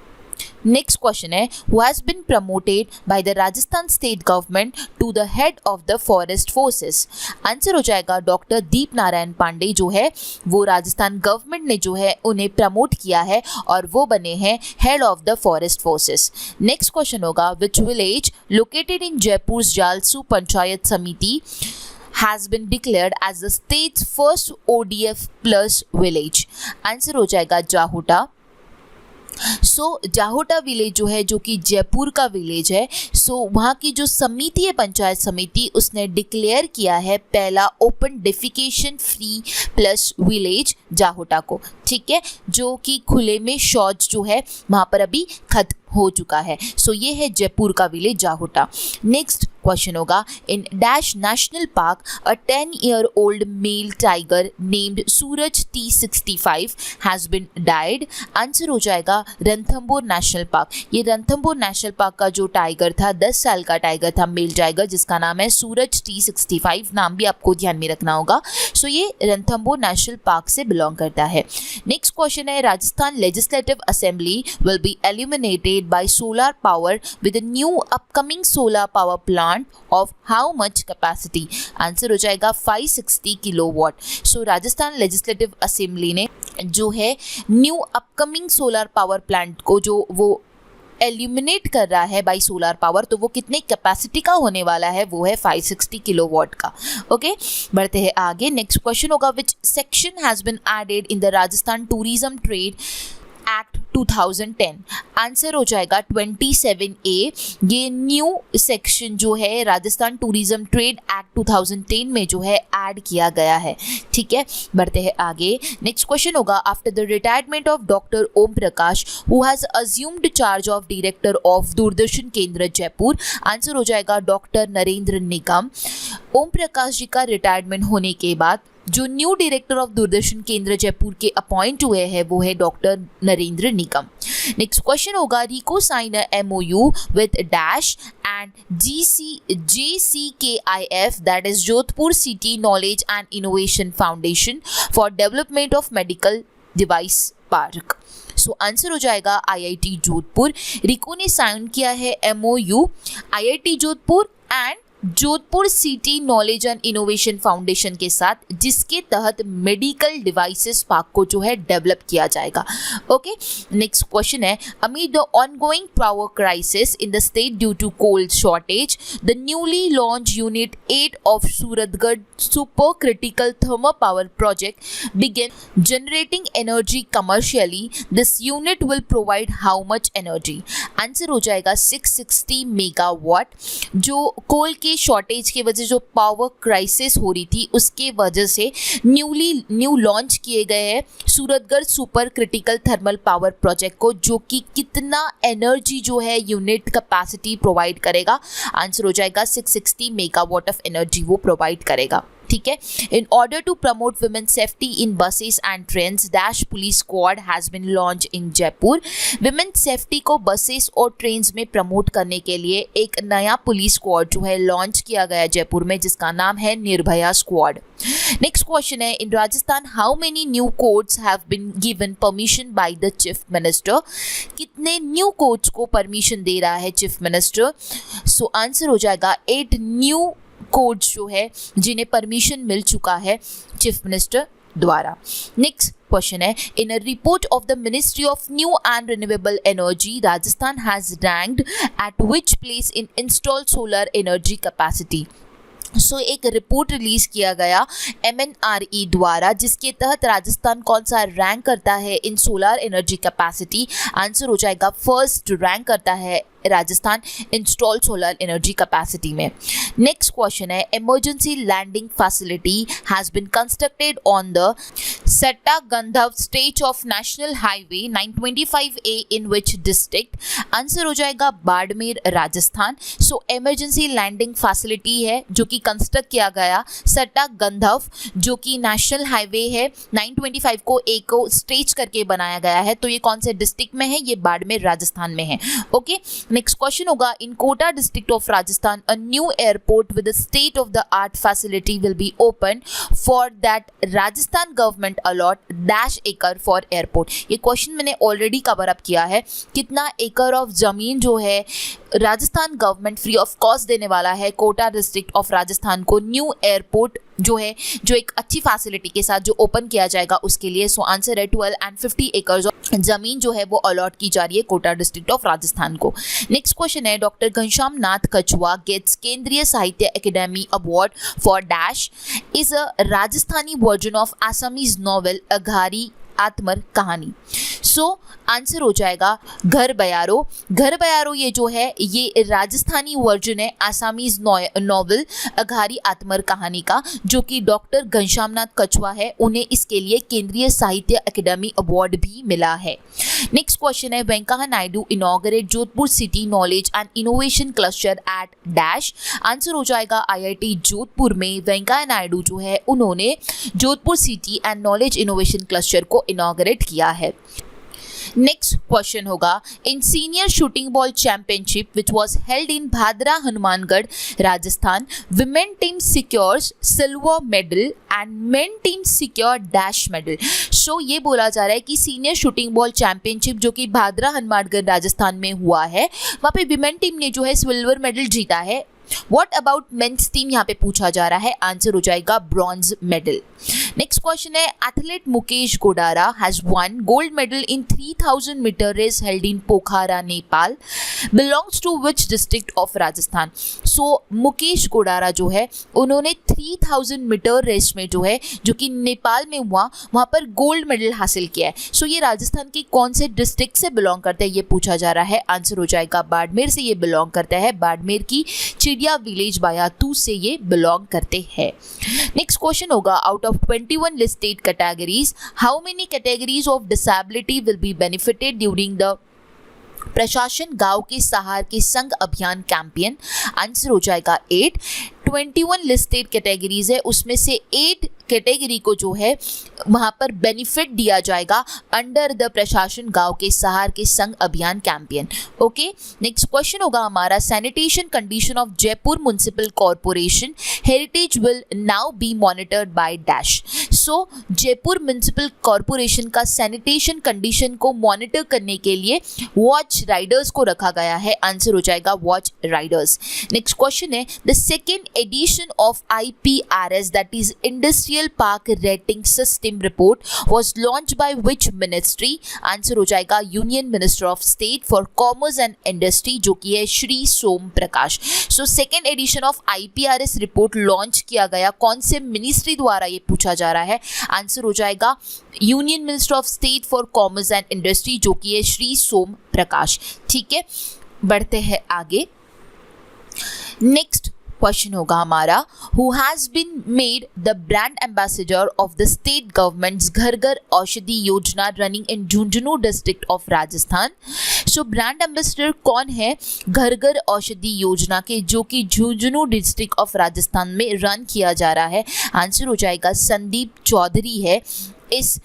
A: नेक्स्ट क्वेश्चन है, who has been promoted by the Rajasthan state government to the head of the forest forces? Answer हो जाएगा डॉक्टर दीप नारायण पांडे जो है वो राजस्थान गवर्नमेंट ने जो है उन्हें प्रमोट किया है और वो बने हैं head of the forest forces. Next question होगा, which village located in Jaipur Jalsu Panchayat Samiti has been declared as the state's first ODF plus village? Answer हो जाएगा जाहुटा। सो जाहोटा विलेज जो है जो कि जयपुर का विलेज है, सो वहाँ की जो समिति है पंचायत समिति उसने डिक्लेयर किया है पहला open defecation free plus village Jahota को। ठीक है, जो कि खुले में शौच जो है वहाँ पर अभी खत्म हो चुका है। सो ये है जयपुर का विलेज जाहोटा। नेक्स्ट क्वेश्चन होगा, in dash national park a 10-year-old male tiger named Suraj T65 has been died? Answer हो जाएगा रणथंभौर नेशनल पार्क। ये रणथंभौर नेशनल पार्क का जो टाइगर था 10 साल का टाइगर था, मेल टाइगर, जिसका नाम है सूरज T65, नाम भी आपको ध्यान में रखना होगा। सो ये रणथंभौर नेशनल पार्क से बिलोंग करता है। नेक्स्ट क्वेश्चन है, Rajasthan legislative assembly will be illuminated by solar power with a new upcoming solar power plant of how much capacity? Answer हो जाएगा 560 किलोवाट। सो राजस्थान लेजिस्लेटिव असेंबली ने जो है new upcoming solar power plant को जो वो एल्यूमिनेट कर रहा है बाई सोलर पावर, तो वो कितने कैपेसिटी का होने वाला है? वो है 560 किलोवाट का। ओके, बढ़ते हैं आगे। नेक्स्ट क्वेश्चन होगा, which section has been added in the Rajasthan tourism trade act 2010। Answer हो जाएगा 27A। ये न्यू सेक्शन जो है राजस्थान टूरिज्म ट्रेड एक्ट 2010 में जो है ऐड किया गया है। ठीक है, बढ़ते हैं आगे। नेक्स्ट क्वेश्चन होगा, after the retirement of doctor Om Prakash who has assumed charge of director of Doordarshan Kendra Jaipur. Answer हो जाएगा डॉक्टर नरेंद्र निगम। ओम प्रकाश जी का रिटायरमेंट होने के बाद जो new director of Doordarshan Kendra Jaipur के अपॉइंट हुए हैं वो है doctor Narendra Nigam. Next question होगा, RIICO sign a MOU with dash and JCKIF that is Jodhpur city knowledge and innovation foundation for development of medical device park. So answer हो जाएगा IIT जोधपुर। रिको ने sign किया है MOU IIT Jodhpur and Jodhpur city knowledge and innovation foundation के साथ, जिसके तहत medical devices park को जो है डेवलप किया जाएगा। ओके, नेक्स्ट क्वेश्चन है, amid the ongoing power crisis in the state due to coal shortage the newly launch unit 8 of Suratgarh super critical thermal power project begin generating energy commercially. This unit will provide how much energy. Answer हो जाएगा 660 megawatt. जो कोल के shortage की वजह जो power crisis हो रही थी उसके वजह से न्यू लॉन्च किए गए हैं Suratgarh super critical thermal power project को, जो कि कितना एनर्जी जो है यूनिट कैपेसिटी प्रोवाइड करेगा। आंसर हो जाएगा 660 मेगावाट ऑफ एनर्जी वो प्रोवाइड करेगा। ठीक है, in order to promote women safety in buses and trains dash police squad has been launch in Jaipur. Women safety को बसेस और ट्रेन्स में प्रमोट करने के लिए एक नया पुलिस स्क्वाड जो है लॉन्च किया गया जयपुर में, जिसका नाम है निर्भया स्क्वाड। नेक्स्ट क्वेश्चन है, in Rajasthan how many new courts have been given permission by the chief minister. कितने न्यू कोर्ट्स को परमिशन दे रहा है चीफ मिनिस्टर। सो आंसर हो जाएगा 8 न्यू कोड्स जो है जिन्हें परमिशन मिल चुका है चीफ मिनिस्टर द्वारा। नेक्स्ट क्वेश्चन है, in a report of the ministry of new and renewable energy Rajasthan has ranked at which place in installed solar energy capacity. So एक रिपोर्ट रिलीज किया गया MNRE द्वारा, जिसके तहत राजस्थान कौन सा रैंक करता है in solar energy capacity. Answer हो जाएगा फर्स्ट रैंक करता है Rajasthan install solar energy capacity में। नेक्स्ट क्वेश्चन है, emergency landing facility has been constructed on the Satta Gandhav stretch of national highway 925A in which district. Answer हो जाएगा Barmer Rajasthan. So emergency landing facility है जो कि कंस्ट्रक्ट किया गया सट्टा गंधव, जो कि नेशनल हाईवे है 925 को एक को स्ट्रेच करके बनाया गया है। तो ये कौन से डिस्ट्रिक्ट में है, ये बाड़मेर राजस्थान में है। ओके, नेक्स्ट क्वेश्चन होगा, in Kota district of Rajasthan a new airport with state of the art facility will be open for that Rajasthan government allot dash acre for airport. ये क्वेश्चन मैंने ऑलरेडी कवर अप किया है। कितना एकड़ ऑफ जमीन जो है Rajasthan government free of cost देने वाला है कोटा डिस्ट्रिक्ट ऑफ राजस्थान को न्यू एयरपोर्ट जो है, जो एक अच्छी फैसिलिटी के साथ जो ओपन किया जाएगा उसके लिए। सो आंसर है 12 and 50 एकड़ जमीन जो है वो अलॉट की जा रही है कोटा डिस्ट्रिक्ट ऑफ राजस्थान को। नेक्स्ट क्वेश्चन है, doctor Ghanshyam Nath Kachhua gets Kendriya Sahitya academy award for dash is a Rajasthani version of Assamese novel Aghari Atmar Kahani. So answer हो जाएगा घर बयारो। घर बयारो ये जो है ये राजस्थानी वर्जन है आसामीज नॉवेल अघारी आत्मर कहानी का, जो कि डॉक्टर घनश्यामनाथ कछुआ है, उन्हें इसके लिए केंद्रीय साहित्य अकेडमी अवार्ड भी मिला है। नेक्स्ट क्वेश्चन है, Venkaiah Naidu inaugurate Jodhpur city knowledge and innovation cluster eight dash. Answer हो जाएगा IIT जोधपुर में वेंकैया नायडू जो है उन्होंने Jodhpur city and knowledge innovation cluster को इनॉग्रेट किया है। नेक्स्ट क्वेश्चन होगा, in senior shooting ball championship which was held in Bhadra Hanumangarh Rajasthan women team secures silver medal and men team secure dash medal. So ये बोला जा रहा है कि सीनियर शूटिंग बॉल चैंपियनशिप जो कि भादरा हनुमानगढ़ राजस्थान में हुआ है, वहाँ पे विमेन टीम ने जो है सिल्वर मेडल जीता है। व्हाट अबाउट मेंस टीम यहाँ पे पूछा जा रहा है, आंसर हो जाएगा ब्रॉन्ज मेडल। नेक्स्ट क्वेश्चन है, athlete Mukesh Godara has won gold medal in 3000 metre race held in Pokhara Nepal, belongs to which district of Rajasthan. So Mukesh Godara जो है उन्होंने 3000 मीटर रेस में जो है, जो कि नेपाल में हुआ, वहाँ पर गोल्ड मेडल हासिल किया है। सो ये राजस्थान के कौन से डिस्ट्रिक्ट से बिलोंग करते हैं ये पूछा जा रहा है। आंसर हो जाएगा बाड़मेर से ये बिलोंग करता है, बाड़मेर की चिड़िया विलेज बायातू से ये बिलोंग करते हैं। नेक्स्ट क्वेश्चन होगा, out of 21 listed categories how many categories of disability will be benefited during the प्रशासन गांव के सहार के संग अभियान कैंपेन। आंसर हो जाएगा 8। 21 लिस्टेड कैटेगरीज है, उसमें से 8 कैटेगरी को जो है वहाँ पर बेनिफिट दिया जाएगा अंडर द प्रशासन गांव के सहार के संग अभियान कैंपेन। ओके, नेक्स्ट क्वेश्चन होगा हमारा, sanitation condition of Jaipur municipal corporation heritage will now B monitored by dash. So Jaipur municipal corporation का सैनिटेशन कंडीशन को मॉनिटर करने के लिए वॉच राइडर्स को रखा गया है। आंसर हो जाएगा वॉच राइडर्स। नेक्स्ट क्वेश्चन है, the second edition of IPRS that is industrial park rating system report was launched by which ministry? Answer हो जाएगा union minister of state for commerce and industry, जो कि है Shri Som Prakash. So second edition of IPRS report launch किया गया कौन से ministry द्वारा ये पूछा जा रहा है। आंसर हो जाएगा union minister of state for commerce and industry, जो कि है श्री सोम प्रकाश। ठीक है, बढ़ते हैं आगे। नेक्स्ट क्वेश्चन होगा हमारा, who has been made the brand ambassador of the state government's Ghar Ghar Aushadhi Yojana running in Jhunjhunu district of Rajasthan. So brand ambassador कौन है घर घर औषधि योजना के, जो कि झुंझुनू डिस्ट्रिक्ट ऑफ राजस्थान में रन किया जा रहा है। आंसर हो जाएगा संदीप चौधरी है इस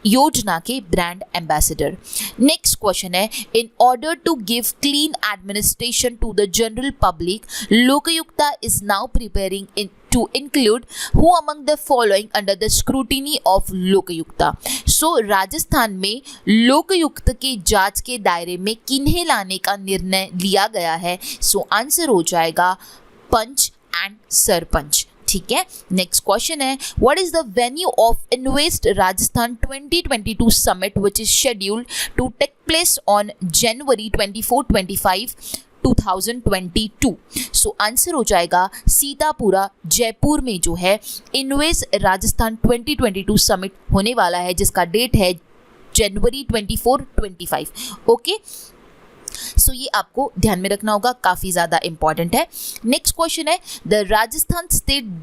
A: योजना के ब्रांड एम्बेसडर। नेक्स्ट क्वेश्चन है, in order to give clean administration to the general public Lokayukta is now preparing to include who among the following under the scrutiny of Lokayukta. सो राजस्थान में लोकायुक्त के जांच के दायरे में किन्हें लाने का निर्णय लिया गया है। सो आंसर हो जाएगा पंच एंड सरपंच। ठीक है, नेक्स्ट क्वेश्चन है, what is the venue of invest Rajasthan 2022 summit which is scheduled to take place on January 24-25 2022। So answer हो जाएगा सीतापुरा जयपुर में जो है इन्वेस्ट राजस्थान 2022 समिट होने वाला है, जिसका डेट है January 24-25। ओके, सो ये आपको ध्यान में रखना होगा, काफ़ी ज़्यादा इंपॉर्टेंट है। नेक्स्ट क्वेश्चन है, the Rajasthan state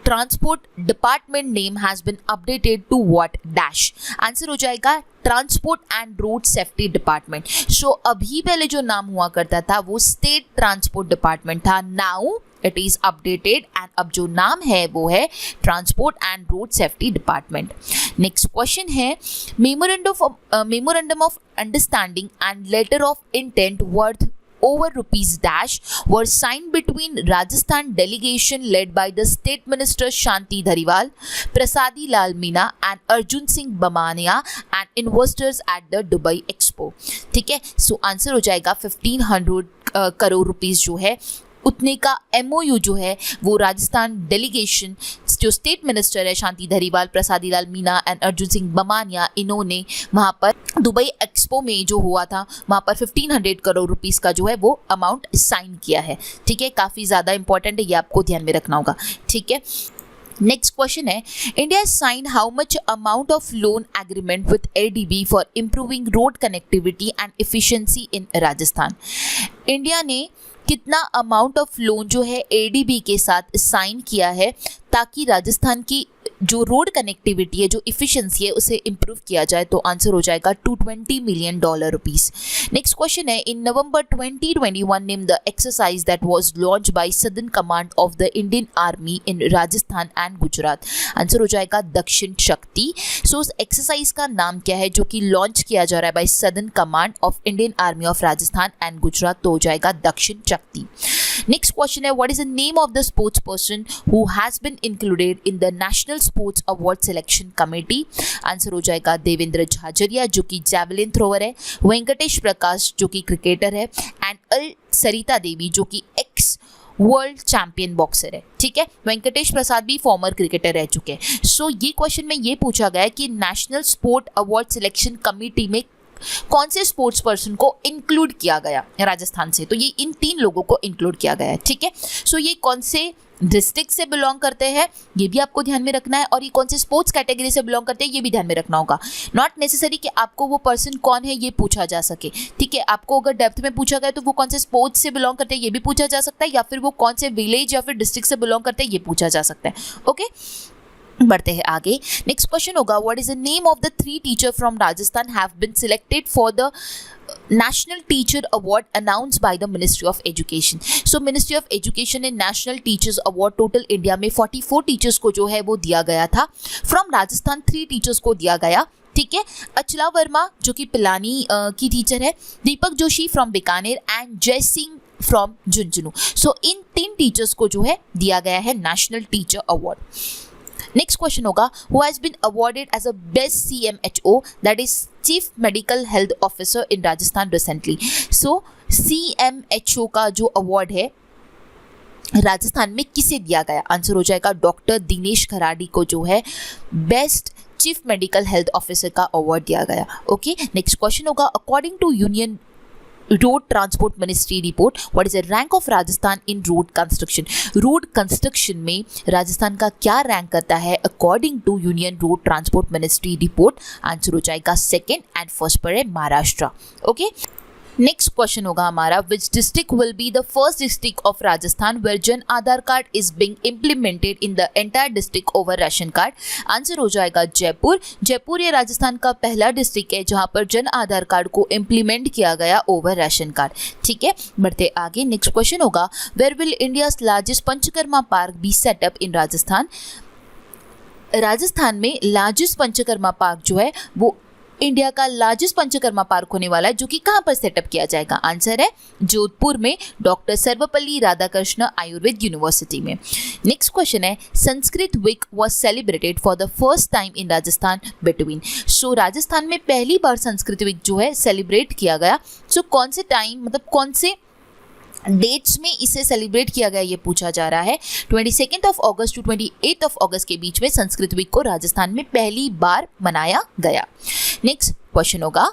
A: transport department name has been updated to what dash. Answer हो जाएगा transport and road safety department. So अभी पहले जो नाम हुआ करता था वो स्टेट ट्रांसपोर्ट डिपार्टमेंट था, now it is updated and अब जो नाम है वो है transport and road safety department. Next question है, memorandum of understanding and letter of intent worth over rupees dash were signed between Rajasthan delegation led by the State Minister Shanti Dhariwal, Prasadi Lal Meena and Arjun Singh Bamania and investors at the Dubai Expo। ठीक है, so answer हो जाएगा 1500 crore rupees जो है उतने का MOU जो है वो राजस्थान डेलीगेशन जो स्टेट मिनिस्टर है शांति धरीवाल, प्रसादी लाल मीना एंड अर्जुन सिंह बमानिया, इन्होंने वहाँ पर दुबई एक्सपो में जो हुआ था वहाँ पर 1500 करोड़ रुपीस का जो है वो अमाउंट साइन किया है। ठीक है, काफ़ी ज़्यादा इंपॉर्टेंट है, ये आपको ध्यान में रखना होगा। ठीक है, नेक्स्ट क्वेश्चन है, India sign how much amount of loan agreement with ADB for improving road connectivity and efficiency in Rajasthan. India ने कितना अमाउंट ऑफ लोन जो है ADB के साथ साइन किया है ताकि राजस्थान की जो रोड कनेक्टिविटी है, जो इफिशिएंसी है, उसे इम्प्रूव किया जाए। तो आंसर हो जाएगा $220 मिलियन रुपीस। नेक्स्ट क्वेश्चन है, इन नवंबर 2021 name the exercise that was launch by southern command of the Indian army in Rajasthan and Gujarat. Answer हो जाएगा दक्षिण शक्ति। सो उस एक्सरसाइज का नाम क्या है जो कि लॉन्च किया जा रहा है by southern command of Indian army of Rajasthan and Gujarat, तो हो जाएगा दक्षिण शक्ति। नेक्स्ट क्वेश्चन है, what is the name of the sports person who has been included in the national sports award selection committee. Answer हो जाएगा देवेंद्र झाझरिया जो कि जैवलिन थ्रोवर है, वेंकटेश प्रकाश जो कि क्रिकेटर है, एंड अल सरिता देवी जो कि एक्स वर्ल्ड चैंपियन बॉक्सर है, ठीक है। वेंकटेश प्रसाद भी फॉर्मर क्रिकेटर रह चुके हैं। सो ये क्वेश्चन में ये पूछा गया है कि national sport award selection committee में कौन से स्पोर्ट्स पर्सन को इंक्लूड किया गया राजस्थान से, तो ये इन 3 लोगों को इंक्लूड किया गया है, ठीक है। सो ये कौन से डिस्ट्रिक्ट से बिलोंग करते हैं ये भी आपको ध्यान में रखना है, और ये कौन से स्पोर्ट्स कैटेगरी से बिलोंग करते हैं ये भी ध्यान में रखना होगा। नॉट नेसेसरी कि आपको वो पर्सन कौन है ये पूछा जा सके, ठीक है। आपको अगर डेप्थ में पूछा गया तो वो कौन से स्पोर्ट्स से बिलोंग करते हैं ये भी पूछा जा सकता है, या फिर वो कौन से विलेज या फिर डिस्ट्रिक्ट से बिलोंग करते हैं ये पूछा जा सकता है। ओके, बढ़ते हैं आगे। नेक्स्ट क्वेश्चन होगा, what is the name of the 3 teacher from Rajasthan have been selected for the national teacher award announced by the ministry of education. So ministry of education ने national teachers award total India में 44 teachers को जो है वो दिया गया था। From Rajasthan 3 teachers को दिया गया, ठीक है। अचला वर्मा जो कि पिलानी की टीचर है, Deepak Joshi from Bikaner and Jai Singh from Jhunjhunu. So इन 3 टीचर्स को जो है दिया गया है national teacher award. Next question होगा, who has been awarded as a best CMHO that is chief medical health officer in Rajasthan recently. So CMHO का जो अवार्ड है राजस्थान में किसे दिया गया, आंसर हो जाएगा डॉक्टर दिनेश खराडी को जो है best chief medical health officer का अवार्ड दिया गया। ओके, नेक्स्ट क्वेश्चन होगा, according to union road transport ministry report what is the rank of Rajasthan in road construction. Road construction में राजस्थान का क्या रैंक करता है according to union road transport ministry report, answer हो जाएगा 2nd एंड फर्स्ट पर है महाराष्ट्र। ओके, नेक्स्ट क्वेश्चन होगा हमारा, which district will be the first district of Rajasthan where Jan Aadhaar card is being implemented in the entire district over ration card, answer हो जाएगा जयपुर। जयपुर ये राजस्थान का पहला डिस्ट्रिक्ट है जहां पर जन आधार कार्ड को इम्प्लीमेंट किया गया ओवर राशन कार्ड, ठीक है। बढ़ते आगे, नेक्स्ट क्वेश्चन होगा, where will India's largest panchakarma park be set up in Rajasthan. Rajasthan में लार्जेस्ट पंचकर्मा पार्क जो है वो इंडिया का लार्जेस्ट पंचकर्मा पार्क होने वाला है, जो कि कहाँ पर सेटअप किया जाएगा, आंसर है जोधपुर में डॉक्टर सर्वपल्ली राधाकृष्ण आयुर्वेद यूनिवर्सिटी में। नेक्स्ट क्वेश्चन है, Sanskrit week was celebrated for the first time in Rajasthan between. So Rajasthan में पहली बार संस्कृत वीक जो है सेलिब्रेट किया गया। सो कौन से टाइम, मतलब कौन से डेट्स में इसे सेलिब्रेट किया गया ये पूछा जा रहा है। 22 अगस्त टू 28 अगस्त के बीच में संस्कृत वीक को राजस्थान में पहली बार मनाया गया। नेक्स्ट क्वेश्चन होगा,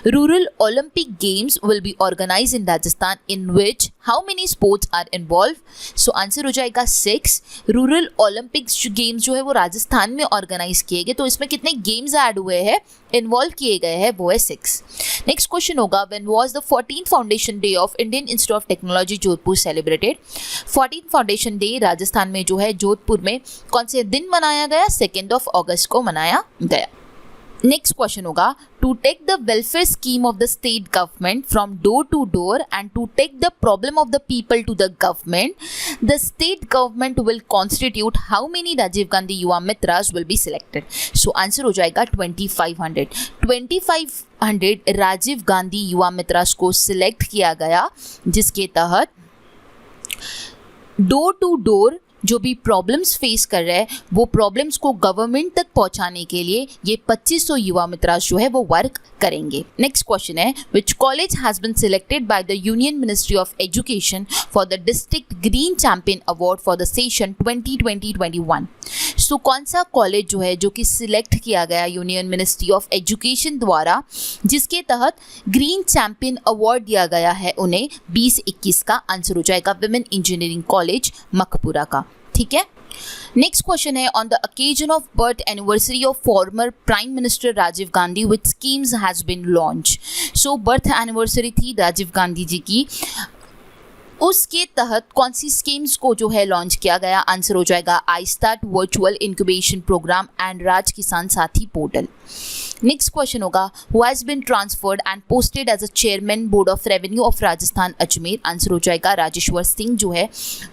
A: rural Olympic games will be organised in Rajasthan in which how many sports are involve. So answer हो जाएगा 6। रूरल ओलंपिक्स गेम्स जो है वो राजस्थान में ऑर्गेनाइज किए गए, तो इसमें कितने गेम्स ऐड हुए हैं, इन्वॉल्व किए गए हैं, वो है 6। नेक्स्ट क्वेश्चन होगा, when was the 14th foundation day of Indian institute of technology Jodhpur celebrated. 14th foundation day Rajasthan में जो है जोधपुर में कौन से दिन मनाया गया, 2 अगस्त को मनाया गया। नेक्स्ट क्वेश्चन होगा, to take the welfare scheme of the state government from door to door and to take the problem of the people to the government, the state government will constitute how many Rajiv Gandhi Yuva Mitras will be selected. So answer हो जाएगा 2500। 2500 राजीव गांधी युवा मित्रास को select किया गया, जिसके तहत door to door जो भी problems face कर रहे हैं वो प्रॉब्लम्स को गवर्नमेंट तक पहुंचाने के लिए ये 2500 युवा मित्रास जो है वो वर्क करेंगे। नेक्स्ट क्वेश्चन है, which college has been selected by the union ministry of education for the district green champion award for the session 2020-21। So कौन सा कॉलेज जो है जो कि सिलेक्ट किया गया यूनियन मिनिस्ट्री ऑफ एजुकेशन द्वारा, जिसके तहत ग्रीन चैंपियन अवार्ड दिया गया है उन्हें 2021 का, आंसर हो जाएगा विमेन इंजीनियरिंग कॉलेज मखपुरा का, ठीक है। नेक्स्ट क्वेश्चन है, on the occasion of birth anniversary of former prime minister Rajiv Gandhi which schemes has been launch. So birth anniversary थी राजीव गांधी जी की, उसके तहत कौन सी स्कीम्स को जो है लॉन्च किया गया, आंसर हो जाएगा I start virtual incubation program and Raj Kisan Sathi portal. Next question होगा, who has been transferred and posted as a chairman board of revenue of Rajasthan Ajmer, answer हो जाएगा राजेश्वर सिंह जो है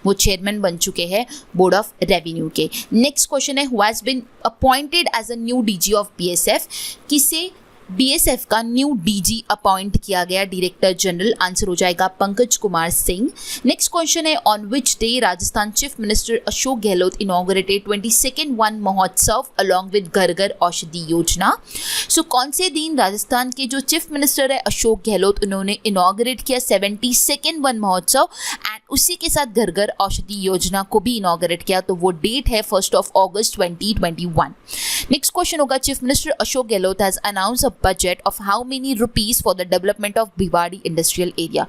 A: वो चेयरमैन बन चुके हैं बोर्ड ऑफ रेवेन्यू के। नेक्स्ट क्वेश्चन है, who has been appointed as a new DG of BSF, किसे बीएसएफ का न्यू डीजी अपॉइंट किया गया डायरेक्टर जनरल, आंसर हो जाएगा पंकज कुमार सिंह। नेक्स्ट क्वेश्चन है on which day Rajasthan chief minister Ashok Gehlot inaugurated 22nd Van Mahotsav along with Ghar Ghar Aushadhi योजना। सो कौन से दिन राजस्थान के जो चीफ मिनिस्टर है अशोक गहलोत उन्होंने इनॉग्रेट किया 72nd वन महोत्सव एंड उसी के साथ घर घर औषधि योजना को भी इनॉग्रेट किया, तो वो डेट है 1 अगस्त 2021। नेक्स्ट क्वेश्चन होगा chief minister Ashok Gehlot has announce a budget of how many rupees for the development of Bhiwadi industrial area.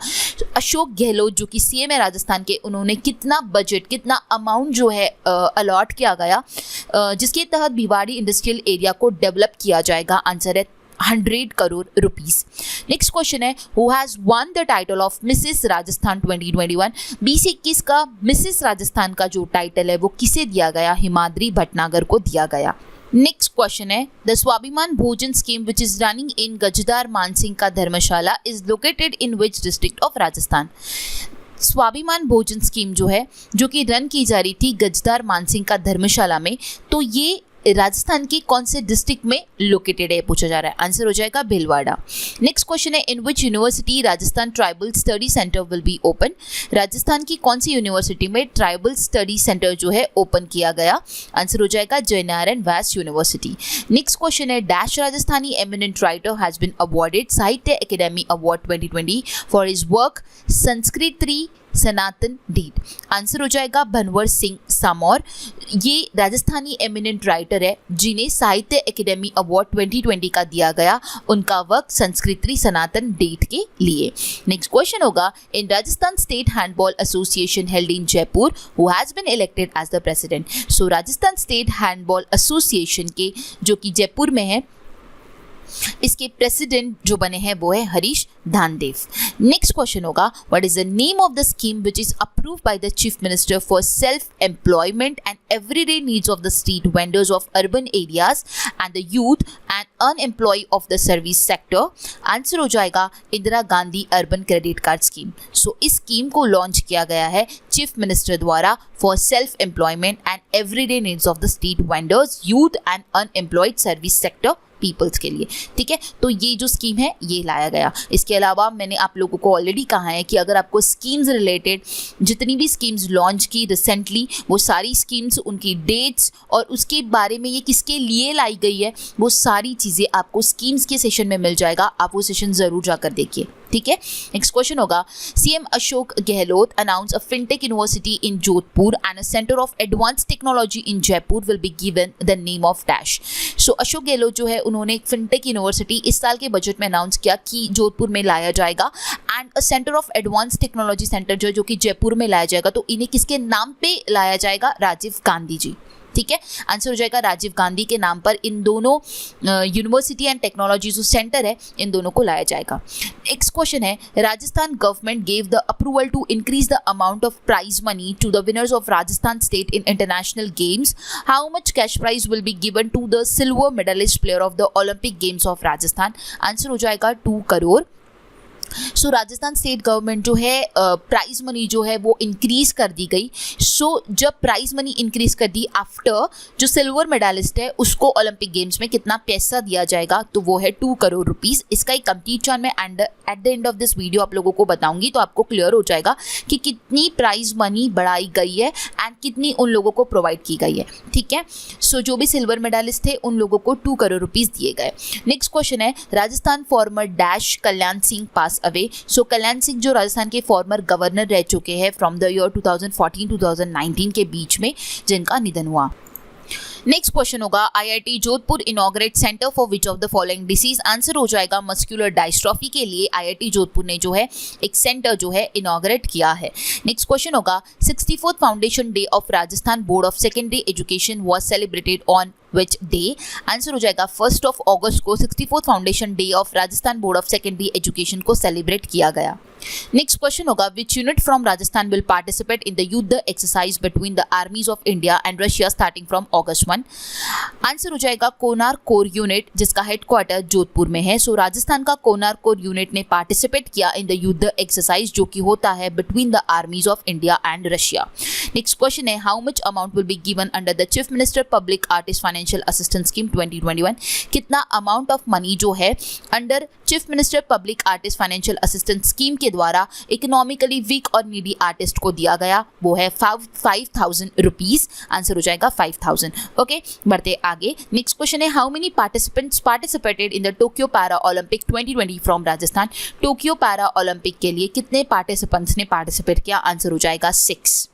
A: Ashok Gehlot जो कि सीएम है राजस्थान के, उन्होंने कितना बजट, कितना अमाउंट जो है अलॉट किया गया जिसके तहत भिवाड़ी इंडस्ट्रियल एरिया को डेवलप किया जाएगा, आंसर है 100 करोड़ रुपीस। नेक्स्ट क्वेश्चन है who has one the title of Mrs Rajasthan 2021। 2021 का मिसेस राजस्थान का जो टाइटल है वो किसे दिया गया, हिमाद्री भटनागर को दिया गया। नेक्स्ट क्वेश्चन है the Swabhiman Bhojan scheme which is running in Gajdar Mansingh का Dharamshala is located in which district of Rajasthan. Swabhiman Bhojan scheme जो है जो कि रन की जा रही थी गजदार मानसिंह का धर्मशाला में, तो ये राजस्थान की कौन से डिस्ट्रिक्ट में लोकेटेड है पूछा जा रहा है, आंसर हो जाएगा भीलवाड़ा। नेक्स्ट क्वेश्चन है in which university Rajasthan tribal study centre will be open. Rajasthan की कौन सी यूनिवर्सिटी में ट्राइबल स्टडी सेंटर जो है ओपन किया गया, आंसर हो जाएगा Jainarayan Vyas university. Next question है dash Rajasthani eminent writer has been awarded Sahitya academy award 2020 for his work Sanskrit Sanatan deed, answer हो जाएगा भनवर सिंह सामौर। ये राजस्थानी एमिनेंट राइटर है जिन्हें साहित्य अकेडमी अवार्ड 2020 का दिया गया उनका वर्क संस्कृति सनातन डेट के लिए। नेक्स्ट क्वेश्चन होगा in Rajasthan state handball association held in Jaipur who has been elected as the president. So Rajasthan state handball association के जो कि जयपुर में है, इसके प्रेसिडेंट जो बने हैं वो है हरीश धानदेव। नेक्स्ट क्वेश्चन होगा what is the name of the scheme which is approved by the chief minister for self employment and everyday needs of the street vendors of urban areas and the youth and unemploy of the service sector, answer हो जाएगा Indira Gandhi urban credit card scheme. So इस scheme को launch किया गया है chief minister द्वारा for self employment and everyday needs of the street vendors, youth and unemployed service sector peoples के लिए, ठीक है। तो ये जो स्कीम है ये लाया गया। इसके अलावा मैंने आप लोगों को ऑलरेडी कहा है कि अगर आपको स्कीम्स रिलेटेड जितनी भी स्कीम्स लॉन्च की रिसेंटली, वो सारी स्कीम्स, उनकी डेट्स और उसके बारे में ये किसके लिए लाई गई है, वो सारी चीज़ें आपको स्कीम्स के सेशन में मिल जाएगा। आप वो सेशन ज़रूर जाकर देखिए, ठीक है। नेक्स्ट क्वेश्चन होगा CM Ashok Gehlot announce a fintech university in Jodhpur and a centre of advance technology in Jaipur will be given the name of dash. So Ashok Gehlot जो है उन्होंने एक फिनटेक यूनिवर्सिटी इस साल के बजट में अनाउंस किया कि जोधपुर में लाया जाएगा and a centre of advance technology centre जो कि जयपुर में लाया जाएगा। तो इन्हें किसके नाम पे लाया जाएगा, राजीव गांधी जी, ठीक है। आंसर हो जाएगा राजीव गांधी के नाम पर इन दोनों यूनिवर्सिटी एंड टेक्नोलॉजी जो सेंटर है इन दोनों को लाया जाएगा। नेक्स्ट क्वेश्चन है Rajasthan government gave the approval to increase the amount of prize money to the winners of Rajasthan state in international games. How much cash prize will be given to the silver medallist player of the Olympic games of Rajasthan, answer हो जाएगा 2 crore. So Rajasthan state government जो है prize money जो है वो increase कर दी गई। सो जब प्राइज मनी इंक्रीज कर दी आफ्टर जो सिल्वर मेडलिस्ट है उसको ओलंपिक गेम्स में कितना पैसा दिया जाएगा, तो वो है 2 करोड़ रुपीस। इसका एक कंप्लीट चार्ट मैं at the end of this video आप लोगों को बताऊंगी, तो आपको क्लियर हो जाएगा कि कितनी प्राइज मनी बढ़ाई गई है एंड कितनी उन लोगों को प्रोवाइड की गई है, ठीक है। सो जो भी सिल्वर मेडलिस्ट थे उन लोगों को 2 करोड़ रुपीस दिए गए। नेक्स्ट क्वेश्चन है Rajasthan farmer dash Kalyan Singh pass away. सो कल्याण सिंह जो राजस्थान के फॉर्मर गवर्नर रह चुके हैं फ्रॉम द ईयर 2014-2019 के बीच में, जिनका निधन हुआ। नेक्स्ट क्वेश्चन होगा IIT Jodhpur inaugurate centre for which of the following disease, answer हो जाएगा मस्कुलर डायस्ट्रॉफी के लिए आईआईटी जोधपुर ने जो है एक सेंटर जो है इनॉग्रेट किया है। नेक्स्ट क्वेश्चन होगा 64th foundation day of Rajasthan board of secondary education was celebrated on which day, answer हो जाएगा 1 अगस्त को 64th foundation day of Rajasthan board of secondary education को सेलिब्रेट किया गया। नेक्स्ट क्वेश्चन होगा which unit from Rajasthan will participate in the Yudh exercise between the armies of India and Russia starting from August 1, answer हो जाएगा कोनार कोर यूनिट जिसका headquarter Jodhpur में है। So Rajasthan का कोनार कोर यूनिट ने पार्टिसिपेट किया इन द युद्ध एक्सरसाइज जो कि होता है between the armies of India and Russia. Next question है how much amount will be given under the chief minister public artist financial financial assistance scheme 2021, कितना amount of money जो है under chief minister public artist financial assistance scheme के द्वारा economically weak और needy artist को दिया गया, वो है 5,000 रुपीज। आंसर हो जाएगा 5,000। ओके, बढ़ते आगे। नेक्स्ट क्वेश्चन है, how many participants participated in the Tokyo para Olympic 2020 from Rajasthan. Tokyo para Olympic के लिए कितने पार्टिसिपेंट्स ने पार्टिसिपेट किया? आंसर हो जाएगा 6।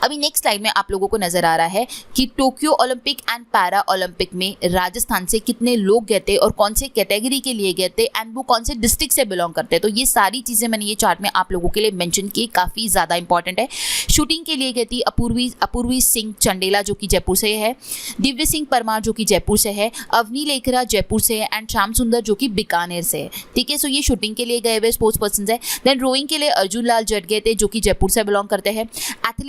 A: अभी नेक्स्ट स्लाइड में आप लोगों को नजर आ रहा है कि Tokyo Olympic and para Olympic में राजस्थान से कितने लोग गए थे और कौन से कैटेगरी के लिए गए थे एंड वो कौन से डिस्ट्रिक्ट से बिलोंग करते हैं। तो ये सारी चीजें मैंने ये चार्ट में आप लोगों के लिए मेंशन की, काफी ज्यादा इंपॉर्टेंट है। शूटिंग के लिए गई थी अपूर्वी सिंह चंडेला जो कि जयपुर से है, दिव्य सिंह परमार जो कि जयपुर से है, अवनी लेखरा जयपुर से है एंड श्याम सुंदर जो कि बीकानेर से है। ठीक है, सो ये शूटिंग के लिए गए हुए स्पोर्ट्स पर्सन है। देन रोइंग के लिए अर्जुन लाल जट गए थे जो कि जयपुर से बिलोंग करते हैं।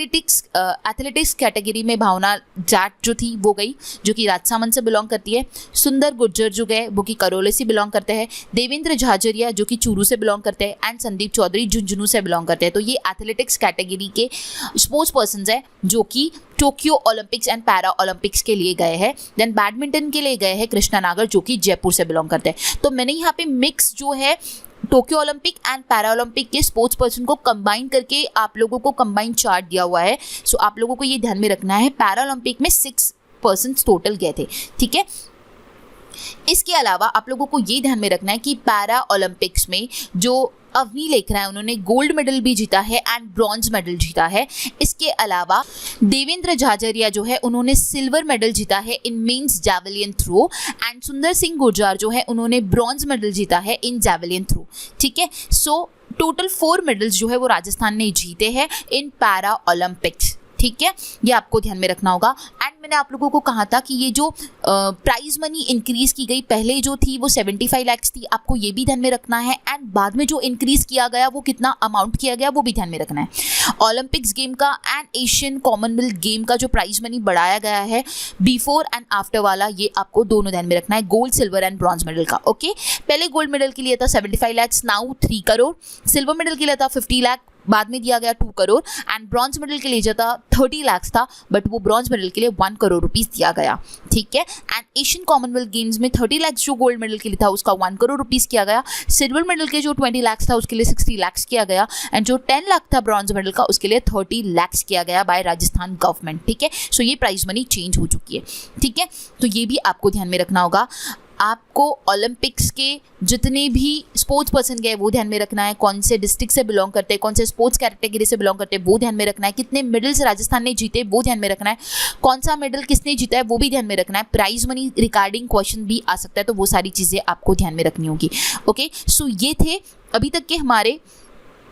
A: एथलेटिक्स कैटेगरी में भावना जाट जो थी वो गई जो कि राजसामंद से बिलोंग करती है। सुंदर गुर्जर जो गए वो कि करोले से बिलोंग करते हैं। देवेंद्र झाझरिया जो कि चूरू से बिलोंग करते हैं एंड संदीप चौधरी झुंझुनू से बिलोंग करते हैं। तो ये एथलेटिक्स कैटेगरी के स्पोर्ट्स पर्सन है जो कि Tokyo Olympics and para Olympics के लिए गए हैं। देन बैडमिंटन के लिए गए हैं कृष्णा नागर जो कि जयपुर से बिलोंग करते हैं। तो मैंने यहाँ पे मिक्स जो है Tokyo Olympic and para Olympic के स्पोर्ट्स पर्सन को कंबाइन करके आप लोगों को कंबाइन चार्ट दिया हुआ है। सो आप लोगों को ये ध्यान में रखना है, पैरा ओलंपिक में 6 पर्सन टोटल गए थे। ठीक है, इसके अलावा आप लोगों को ये ध्यान में रखना है कि पैरा ओलंपिक्स में जो अवनी लेखरा है उन्होंने गोल्ड मेडल भी जीता है एंड ब्रॉन्ज मेडल जीता है। इसके अलावा देवेंद्र झाझरिया जो है उन्होंने सिल्वर मेडल जीता है in men's javelin throw and सुंदर सिंह गुर्जर जो है उन्होंने ब्रॉन्ज मेडल जीता है इन जैवलिन थ्रो। ठीक है, सो टोटल 4 मेडल्स जो है वो राजस्थान ने जीते हैं इन पैरा ओलंपिक्स। ठीक है, ये आपको ध्यान में रखना होगा। एंड मैंने आप लोगों को कहा था कि ये जो प्राइज मनी इंक्रीज की गई, पहले जो थी वो 75 लाख थी, आपको ये भी ध्यान में रखना है। एंड बाद में जो इंक्रीज किया गया वो कितना अमाउंट किया गया वो भी ध्यान में रखना है। ओलंपिक्स गेम का एंड एशियन कॉमनवेल्थ गेम का जो प्राइज मनी बढ़ाया गया है बिफोर एंड आफ्टर वाला, ये आपको दोनों ध्यान में रखना है, gold silver and bronze medal का। ओके, पहले गोल्ड मेडल के लिए था 75 lakh, now 3 crore. Silver medal के लिए था 50 लाख, बाद में दिया गया 2 करोड़ एंड ब्रॉन्ज मेडल के लिए जो था 30 लाख था, बट वो ब्रॉन्ज मेडल के लिए 1 करोड़ रुपीस दिया गया। ठीक है, एंड एशियन कॉमनवेल्थ गेम्स में 30 लाख जो गोल्ड मेडल के लिए था उसका 1 करोड़ रुपीस किया गया। सिल्वर मेडल के जो 20 लाख था उसके लिए 60 लाख किया गया एंड जो 10 लाख था ब्रॉन्ज मेडल का उसके लिए 30 लाख किया गया बाय राजस्थान गवर्नमेंट। ठीक है, सो ये प्राइज मनी चेंज हो चुकी है। ठीक है, तो ये भी आपको ध्यान में रखना होगा। आपको ओलंपिक्स के जितने भी स्पोर्ट्स पर्सन गए वो ध्यान में रखना है, कौन से डिस्ट्रिक्ट से बिलोंग करते हैं, कौन से स्पोर्ट्स कैटेगरी से बिलोंग करते हैं वो ध्यान में रखना है, कितने मेडल्स राजस्थान ने जीते वो ध्यान में रखना है, कौन सा मेडल किसने जीता है वो भी ध्यान में रखना है। प्राइज मनी रिगार्डिंग क्वेश्चन भी आ सकता है, तो वो सारी चीज़ें आपको ध्यान में रखनी होगी। ओके, सो ये थे अभी तक के हमारे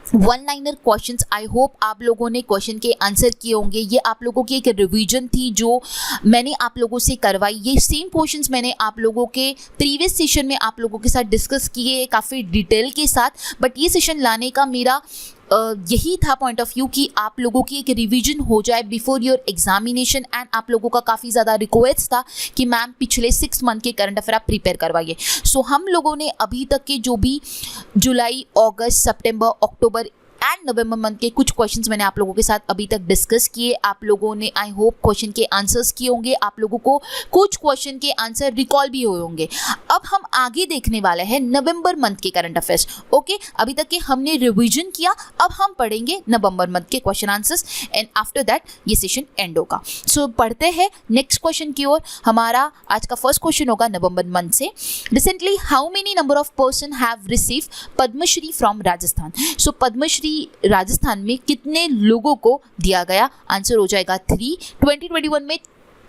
A: 1 लाइनर क्वेश्चंस। आई होप आप लोगों ने क्वेश्चन के आंसर किए होंगे। ये आप लोगों की एक रिवीजन थी जो मैंने आप लोगों से करवाई। ये सेम क्वेश्चंस मैंने आप लोगों के प्रीवियस सेशन में आप लोगों के साथ डिस्कस किए काफ़ी डिटेल के साथ, बट ये सेशन लाने का मेरा यही था पॉइंट ऑफ व्यू कि आप लोगों की एक रिवीजन हो जाए बिफोर योर एग्जामिनेशन। एंड आप लोगों का काफ़ी ज़्यादा रिक्वेस्ट था कि मैम पिछले 6 मंथ के करंट अफेयर आप प्रिपेयर करवाइए। सो हम लोगों ने अभी तक के जो भी जुलाई, अगस्त, सितंबर, अक्टूबर एंड नवंबर मंथ के कुछ क्वेश्चंस मैंने आप लोगों के साथ अभी तक डिस्कस किए। आप लोगों ने आई होप क्वेश्चन के आंसर्स किए होंगे, आप लोगों को कुछ क्वेश्चन के आंसर रिकॉल भी हुए होंगे। अब हम आगे देखने वाले हैं नवंबर मंथ के करंट अफेयर्स। ओके, अभी तक के हमने रिवीजन किया, अब हम पढ़ेंगे नवंबर मंथ के question answers and after that ये सेशन एंड होगा। सो पढ़ते हैं नेक्स्ट क्वेश्चन की ओर। हमारा आज का फर्स्ट क्वेश्चन होगा नवंबर मंथ से। Recently how many number of person have receive Padma Shri from Rajasthan. So Padma Shri Rajasthan में कितने लोगों को दिया गया? आंसर हो जाएगा 3। 2021 में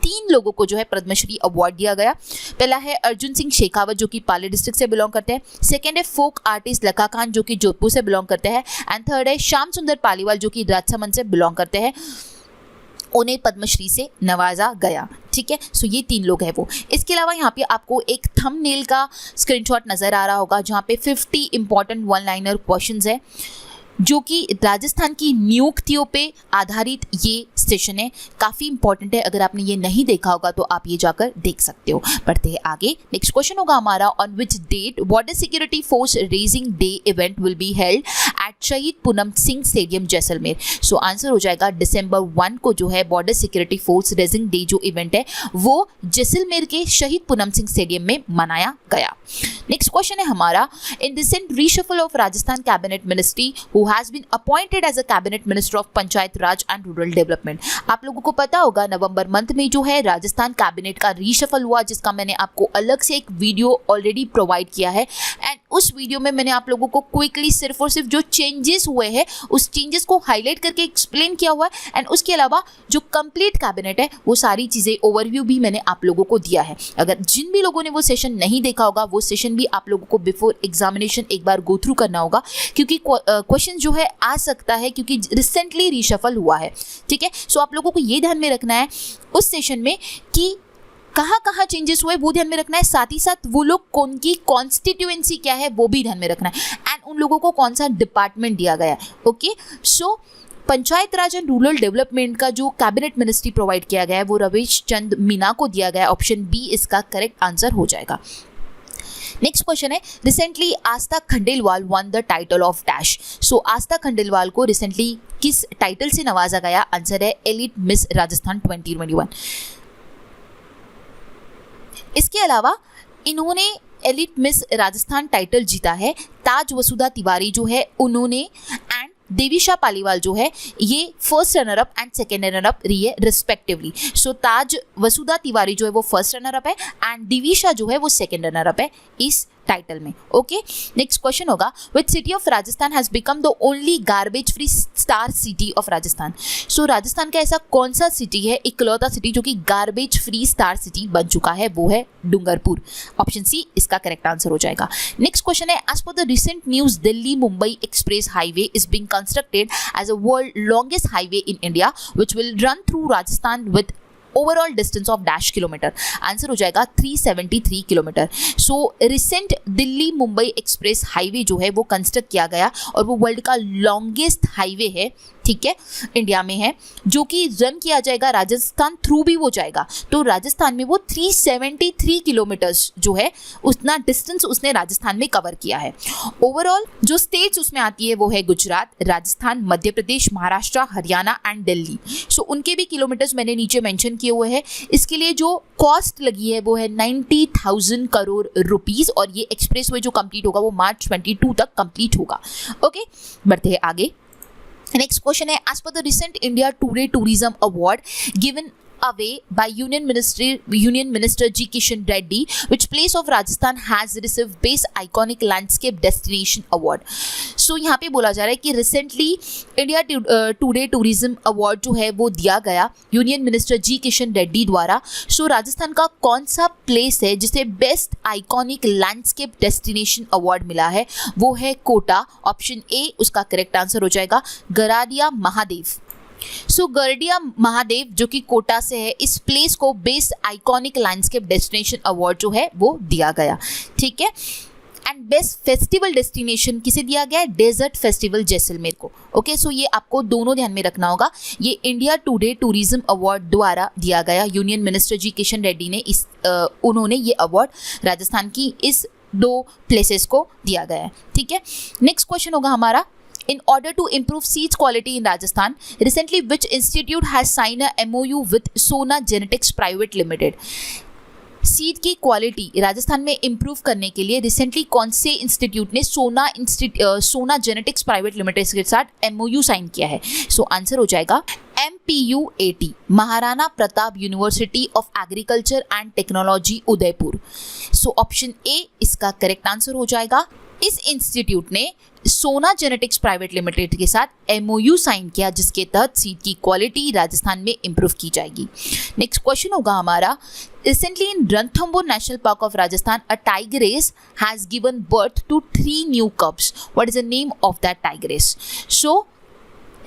A: 3 लोगों को जो है पद्मश्री अवार्ड दिया गया। पहला है अर्जुन सिंह शेखावत जो कि पाली डिस्ट्रिक्ट से बिलोंग करते हैं। सेकंड है फोक आर्टिस्ट लखा खान जो कि जोधपुर से बिलोंग करते हैं एंड थर्ड है श्याम सुंदर पालीवाल जो कि राजसमंद से बिलोंग करते हैं। उन्हें पद्मश्री से नवाजा गया। ठीक है, सो ये 3 लोग हैं वो। इसके अलावा यहाँ पे आपको एक थंबनेल का स्क्रीनशॉट नज़र आ रहा होगा जहाँ पे 50 इंपॉर्टेंट 1 लाइनर क्वेश्चंस है। जो कि राजस्थान की नियुक्तियों पे आधारित ये सेशन है, काफ़ी इंपॉर्टेंट है। अगर आपने ये नहीं देखा होगा तो आप ये जाकर देख सकते हो। बढ़ते हैं आगे। नेक्स्ट क्वेश्चन होगा हमारा, on which date border security force raising day event will be held at Shaheed Poonam Singh stadium Jaisalmer. So answer हो जाएगा December 1 को जो है border security force raising day जो इवेंट है वो जैसलमेर के शहीद पूनम सिंह स्टेडियम में मनाया गया। नेक्स्ट क्वेश्चन है हमारा, in recent reshuffle of Rajasthan cabinet ministry who has been appointed as a cabinet minister of Panchayat Raj and rural development. आप लोगों को पता होगा नवंबर मंथ में जो है राजस्थान कैबिनेट का रीशफल हुआ, जिसका मैंने आपको अलग से एक वीडियो ऑलरेडी प्रोवाइड किया है। एंड उस वीडियो में मैंने आप लोगों को क्विकली सिर्फ और सिर्फ जो चेंजेस हुए हैं उस चेंजेस को हाईलाइट करके एक्सप्लेन किया हुआ है। एंड उसके अलावा जो कंप्लीट कैबिनेट है वो सारी चीज़ें ओवरव्यू भी मैंने आप लोगों को दिया है। अगर जिन भी लोगों ने वो सेशन नहीं देखा होगा वो सेशन भी आप लोगों को बिफोर एग्जामिनेशन एक बार गो थ्रू करना होगा, क्योंकि क्वेश्चन जो है आ सकता है क्योंकि रिसेंटली रीशफल हुआ है। ठीक है, सो आप लोगों को ये ध्यान में रखना है उस सेशन में कि कहाँ कहाँ चेंजेस हुए वो ध्यान में रखना है, साथ ही साथ वो लोग कौन की कॉन्स्टिट्यूएंसी क्या है वो भी ध्यान में रखना है, एंड उन लोगों को कौन सा डिपार्टमेंट दिया गया है। Okay, so panchayat Raj and rural development का जो कैबिनेट मिनिस्ट्री प्रोवाइड किया गया है वो रवीश चंद मीना को दिया गया है। ऑप्शन बी इसका करेक्ट आंसर हो जाएगा। नेक्स्ट क्वेश्चन है, recently Aastha Khandelwal won the title of dash. So Aastha Khandelwal को रिसेंटली किस टाइटल से नवाजा गया? आंसर है एलिट मिस राजस्थान 2021। इसके अलावा इन्होंने एलिट मिस राजस्थान टाइटल जीता है ताज वसुधा तिवारी जो है उन्होंने, एंड देवीशा पालीवाल जो है ये first runner up and second runner up रही है रिस्पेक्टिवली। सो ताज वसुधा तिवारी जो है वो फर्स्ट रनर अप है एंड देवीशा जो है वो सेकेंड रनर अप है इस टाइटल में। ओके, नेक्स्ट क्वेश्चन होगा, which city of Rajasthan has become the only garbage free star city of Rajasthan. So Rajasthan का ऐसा कौन सा सिटी है, इकलौता सिटी जो कि गार्बेज फ्री स्टार सिटी बन चुका है? वो है डूंगरपुर। ऑप्शन सी इसका करेक्ट आंसर हो जाएगा। नेक्स्ट क्वेश्चन है, as per the recent news Delhi Mumbai express highway is being constructed as a world longest highway in India which will run through Rajasthan with overall distance of dash kilometre. Answer हो जाएगा 373 kilometre. So recent Delhi Mumbai express highway जो है वो construct किया गया और वो world का लॉन्गेस्ट हाईवे है, ठीक है, इंडिया में है, जो कि रन किया जाएगा राजस्थान थ्रू भी वो जाएगा। तो राजस्थान में वो 373 किलोमीटर्स जो है उतना डिस्टेंस उसने राजस्थान में कवर किया है। ओवरऑल जो स्टेट्स उसमें आती है वो है गुजरात, राजस्थान, मध्य प्रदेश, महाराष्ट्र, हरियाणा एंड दिल्ली। सो उनके भी किलोमीटर्स मैंने नीचे मेंशन किए हुए हैं। इसके लिए जो कॉस्ट लगी है वो है 90,000 करोड़ रुपीस और ये एक्सप्रेस वे जो कंप्लीट होगा वो March 22 तक कंप्लीट होगा। ओके, बढ़ते हैं आगे। नेक्स्ट क्वेश्चन है, as per the recent India Today tourism award given away by Union Minister G. Kishan Reddy, which place of Rajasthan has received Best Iconic Landscape Destination Award. So यहाँ पे बोला जा रहा है कि recently India Today tourism award जो है वो दिया गया यूनियन मिनिस्टर जी किशन रेड्डी द्वारा। सो राजस्थान का कौन सा प्लेस है जिसे best iconic landscape destination award मिला है? वो है कोटा। ऑप्शन ए उसका करेक्ट आंसर हो जाएगा, गराडिया महादेव। सो गरडिया महादेव जो कि कोटा से है, इस प्लेस को best iconic landscape destination award जो है वो दिया गया, ठीक है। एंड बेस्ट फेस्टिवल डेस्टिनेशन किसे दिया गया है? डेजर्ट फेस्टिवल जैसलमेर को। ओके, सो ये आपको दोनों ध्यान में रखना होगा। ये इंडिया टुडे टूरिज्म अवार्ड द्वारा दिया गया, यूनियन मिनिस्टर जी किशन रेड्डी ने उन्होंने ये अवार्ड राजस्थान की इस दो प्लेसेस को दिया गया है, ठीक है। नेक्स्ट क्वेश्चन होगा हमारा, in order to improve seeds quality in Rajasthan, recently which institute has signed a MOU with Sona Genetics Private Limited? Seed की क्वालिटी राजस्थान में इम्प्रूव करने के लिए रिसेंटली कौन से इंस्टीट्यूट ने सोना जेनेटिक्स प्राइवेट लिमिटेड के साथ MOU साइन किया है? सो आंसर हो जाएगा MPUAT, Maharana Pratap university of agriculture and technology Udaipur. So option A इसका करेक्ट आंसर हो जाएगा। इस इंस्टीट्यूट ने सोना जेनेटिक्स प्राइवेट लिमिटेड के साथ MOU साइन किया जिसके तहत सीड की क्वालिटी राजस्थान में इंप्रूव की जाएगी। नेक्स्ट क्वेश्चन होगा हमारा, recently in Ranthambore national park of Rajasthan a tigress has given birth to 3 new cubs. What is the name of that tigress? So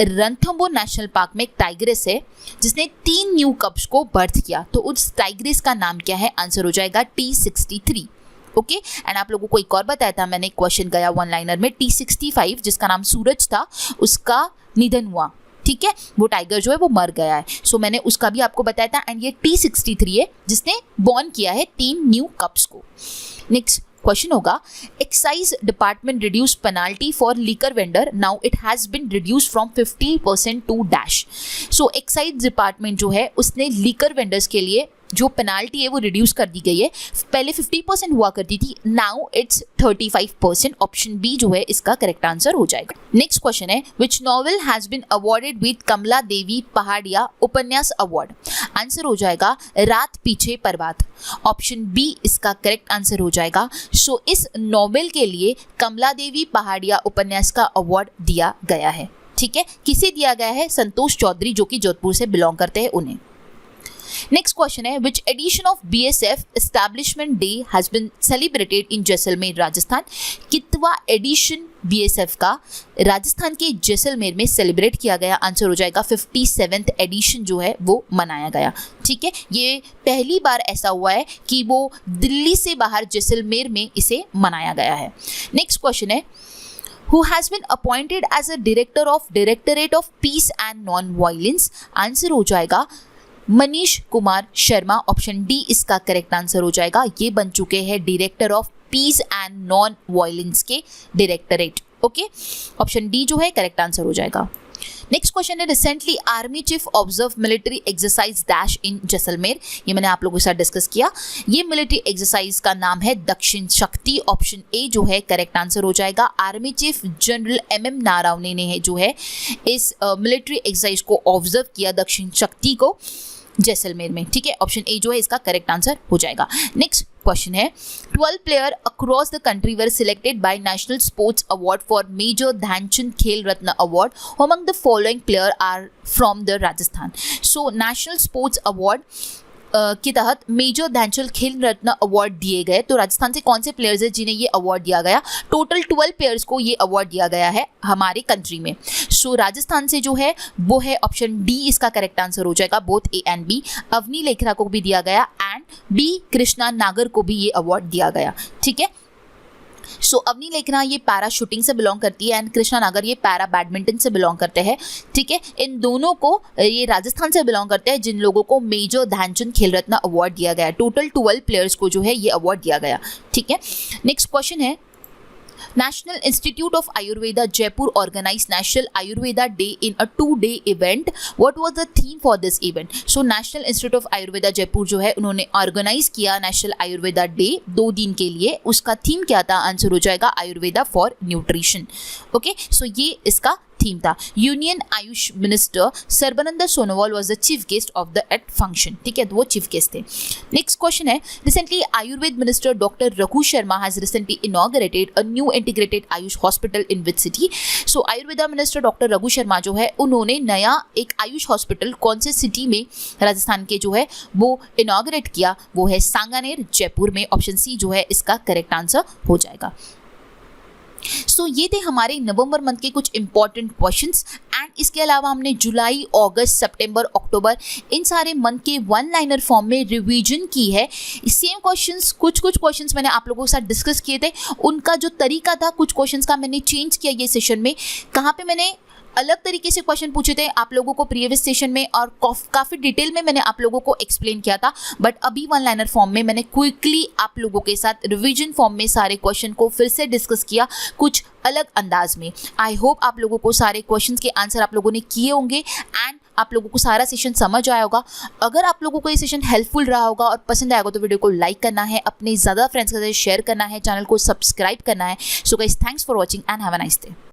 A: Ranthambore national park में एक टाइगरेस है जिसने 3 न्यू कब्स को बर्थ किया, तो उस टाइगरेस का नाम क्या है? आंसर हो जाएगा T63। ओके एंड आप लोगों को एक और बताया था मैंने, क्वेश्चन गया वन लाइनर में, T65 जिसका नाम सूरज था उसका निधन हुआ, ठीक है, वो टाइगर जो है वो मर गया है। सो मैंने उसका भी आपको बताया था। एंड ये T63 है जिसने बॉर्न किया है 3 न्यू कप्स को। नेक्स्ट क्वेश्चन होगा, excise department reduce penalty for liquor vendor, now it has been reduce from 50% to dash. So excise department जो है उसने लीकर वेंडर्स के लिए जो पेनाल्टी है वो रिड्यूस कर दी गई है। पहले 50% हुआ करती थी, नाउ इट्स 35%। ऑप्शन बी जो है इसका करेक्ट आंसर हो जाएगा। नेक्स्ट क्वेश्चन है, which novel has been awarded with Kamla Devi Paharia Upanyas award. Answer हो जाएगा रात पीछे प्रभात। ऑप्शन बी इसका करेक्ट आंसर हो जाएगा। सो इस नॉवेल के लिए कमला देवी पहाड़िया उपन्यास का अवार्ड दिया गया है, ठीक है। किसे दिया गया है? संतोष चौधरी जो कि जोधपुर से बिलोंग करते हैं उन्हें। नेक्स्ट क्वेश्चन है, which edition of BSF establishment day has been celebrated in Jaisalmer Rajasthan. कितवा एडिशन BSF का राजस्थान के जैसलमेर में सेलिब्रेट किया गया? आंसर हो जाएगा 57th एडिशन जो है वो मनाया गया, ठीक है। ये पहली बार ऐसा हुआ है कि वो दिल्ली से बाहर जैसलमेर में इसे मनाया गया है। नेक्स्ट क्वेश्चन है, who has been appointed as a director of Directorate of Peace and Non-Violence। Answer हो जाएगा मनीष कुमार शर्मा। ऑप्शन डी इसका करेक्ट आंसर हो जाएगा। ये बन चुके हैं director of peace and non violence के डायरेक्टरेट, ओके। ऑप्शन डी जो है करेक्ट आंसर हो जाएगा। नेक्स्ट क्वेश्चन है, recently army chief observe military exercise dash in Jaisalmer. ये मैंने आप लोगों के साथ डिस्कस किया। ये मिलिट्री एक्सरसाइज का नाम है दक्षिण शक्ति। ऑप्शन ए जो है करेक्ट आंसर हो जाएगा। Army chief general MM Naravane ने जो है इस मिलिट्री एक्सरसाइज को ऑब्जर्व किया दक्षिण शक्ति को जैसलमेर में, ठीक है। ऑप्शन ए जो है इसका करेक्ट आंसर हो जाएगा। नेक्स्ट क्वेश्चन है, 12 player across the country were selected by national sports award for major Dhyan Chand Khel Ratna award. Among the following player are from the Rajasthan. So national sports award के तहत मेजर ध्यानचंद खेल रत्न अवार्ड दिए गए। तो राजस्थान से कौन से प्लेयर्स हैं जिन्हें ये अवार्ड दिया गया? टोटल 12 प्लेयर्स को ये अवार्ड दिया गया है हमारे कंट्री में। सो राजस्थान से जो है वो है ऑप्शन डी इसका करेक्ट आंसर हो जाएगा। Both A and B. Avani Lekhara को भी दिया गया एंड बी कृष्णा नागर को भी ये अवार्ड दिया गया, ठीक है। सो अवनी लेखना ये पैरा शूटिंग से बिलोंग करती है एंड कृष्णा नागर ये पैरा बैडमिंटन से बिलोंग करते हैं, ठीक है। इन दोनों को ये राजस्थान से बिलोंग करते हैं जिन लोगों को मेजर ध्यानचंद खेल रत्न अवार्ड दिया गया। टोटल 12 प्लेयर्स को जो है ये अवार्ड दिया गया, ठीक है। नेक्स्ट क्वेश्चन है, National Institute of Ayurveda Jaipur organized National Ayurveda Day in a 2-day event. What was the theme for this event? So National Institute of Ayurveda Jaipur जो है उन्होंने ऑर्गेनाइज किया National Ayurveda Day 2 दिन के लिए। उसका theme क्या था? आंसर हो जाएगा Ayurveda for nutrition, okay. So ये इसका थीम था। Union AYUSH minister Sarbananda Sonowal was the chief guest of the eight function, ठीक है, तो वो चीफ गेस्ट थे। नेक्स्ट क्वेश्चन है, recently Ayurveda minister doctor Raghu Sharma has recently inaugurated a new integrated AYUSH hospital in which city. So Ayurveda minister doctor Raghu Sharma जो है उन्होंने नया एक आयुष हॉस्पिटल कौन से सिटी में राजस्थान के जो है वो इनॉग्रेट किया? वो है सांगानेर जयपुर में। ऑप्शन सी जो है इसका करेक्ट आंसर हो जाएगा। सो ये थे हमारे नवंबर मंथ के कुछ इंपॉर्टेंट क्वेश्चंस एंड इसके अलावा हमने जुलाई, अगस्त, सितंबर, अक्टूबर इन सारे मंथ के वन लाइनर फॉर्म में रिवीजन की है। सेम क्वेश्चंस कुछ क्वेश्चंस मैंने आप लोगों के साथ डिस्कस किए थे। उनका जो तरीका था कुछ क्वेश्चंस का मैंने चेंज किया ये सेशन में। कहाँ पे मैंने अलग तरीके से क्वेश्चन पूछे थे आप लोगों को प्रीवियस सेशन में और काफ़ी डिटेल में मैंने आप लोगों को एक्सप्लेन किया था, बट अभी वन लाइनर फॉर्म में मैंने क्विकली आप लोगों के साथ रिवीजन फॉर्म में सारे क्वेश्चन को फिर से डिस्कस किया कुछ अलग अंदाज में। आई होप आप लोगों को सारे क्वेश्चंस के आंसर आप लोगों ने किए होंगे एंड आप लोगों को सारा सेशन समझ आया होगा। अगर आप लोगों को ये सेशन हेल्पफुल रहा होगा और पसंद आएगा तो वीडियो को लाइक करना है, अपने ज़्यादा फ्रेंड्स के साथ शेयर करना है, चैनल को सब्सक्राइब करना है। So guys, thanks for watching and have a nice day.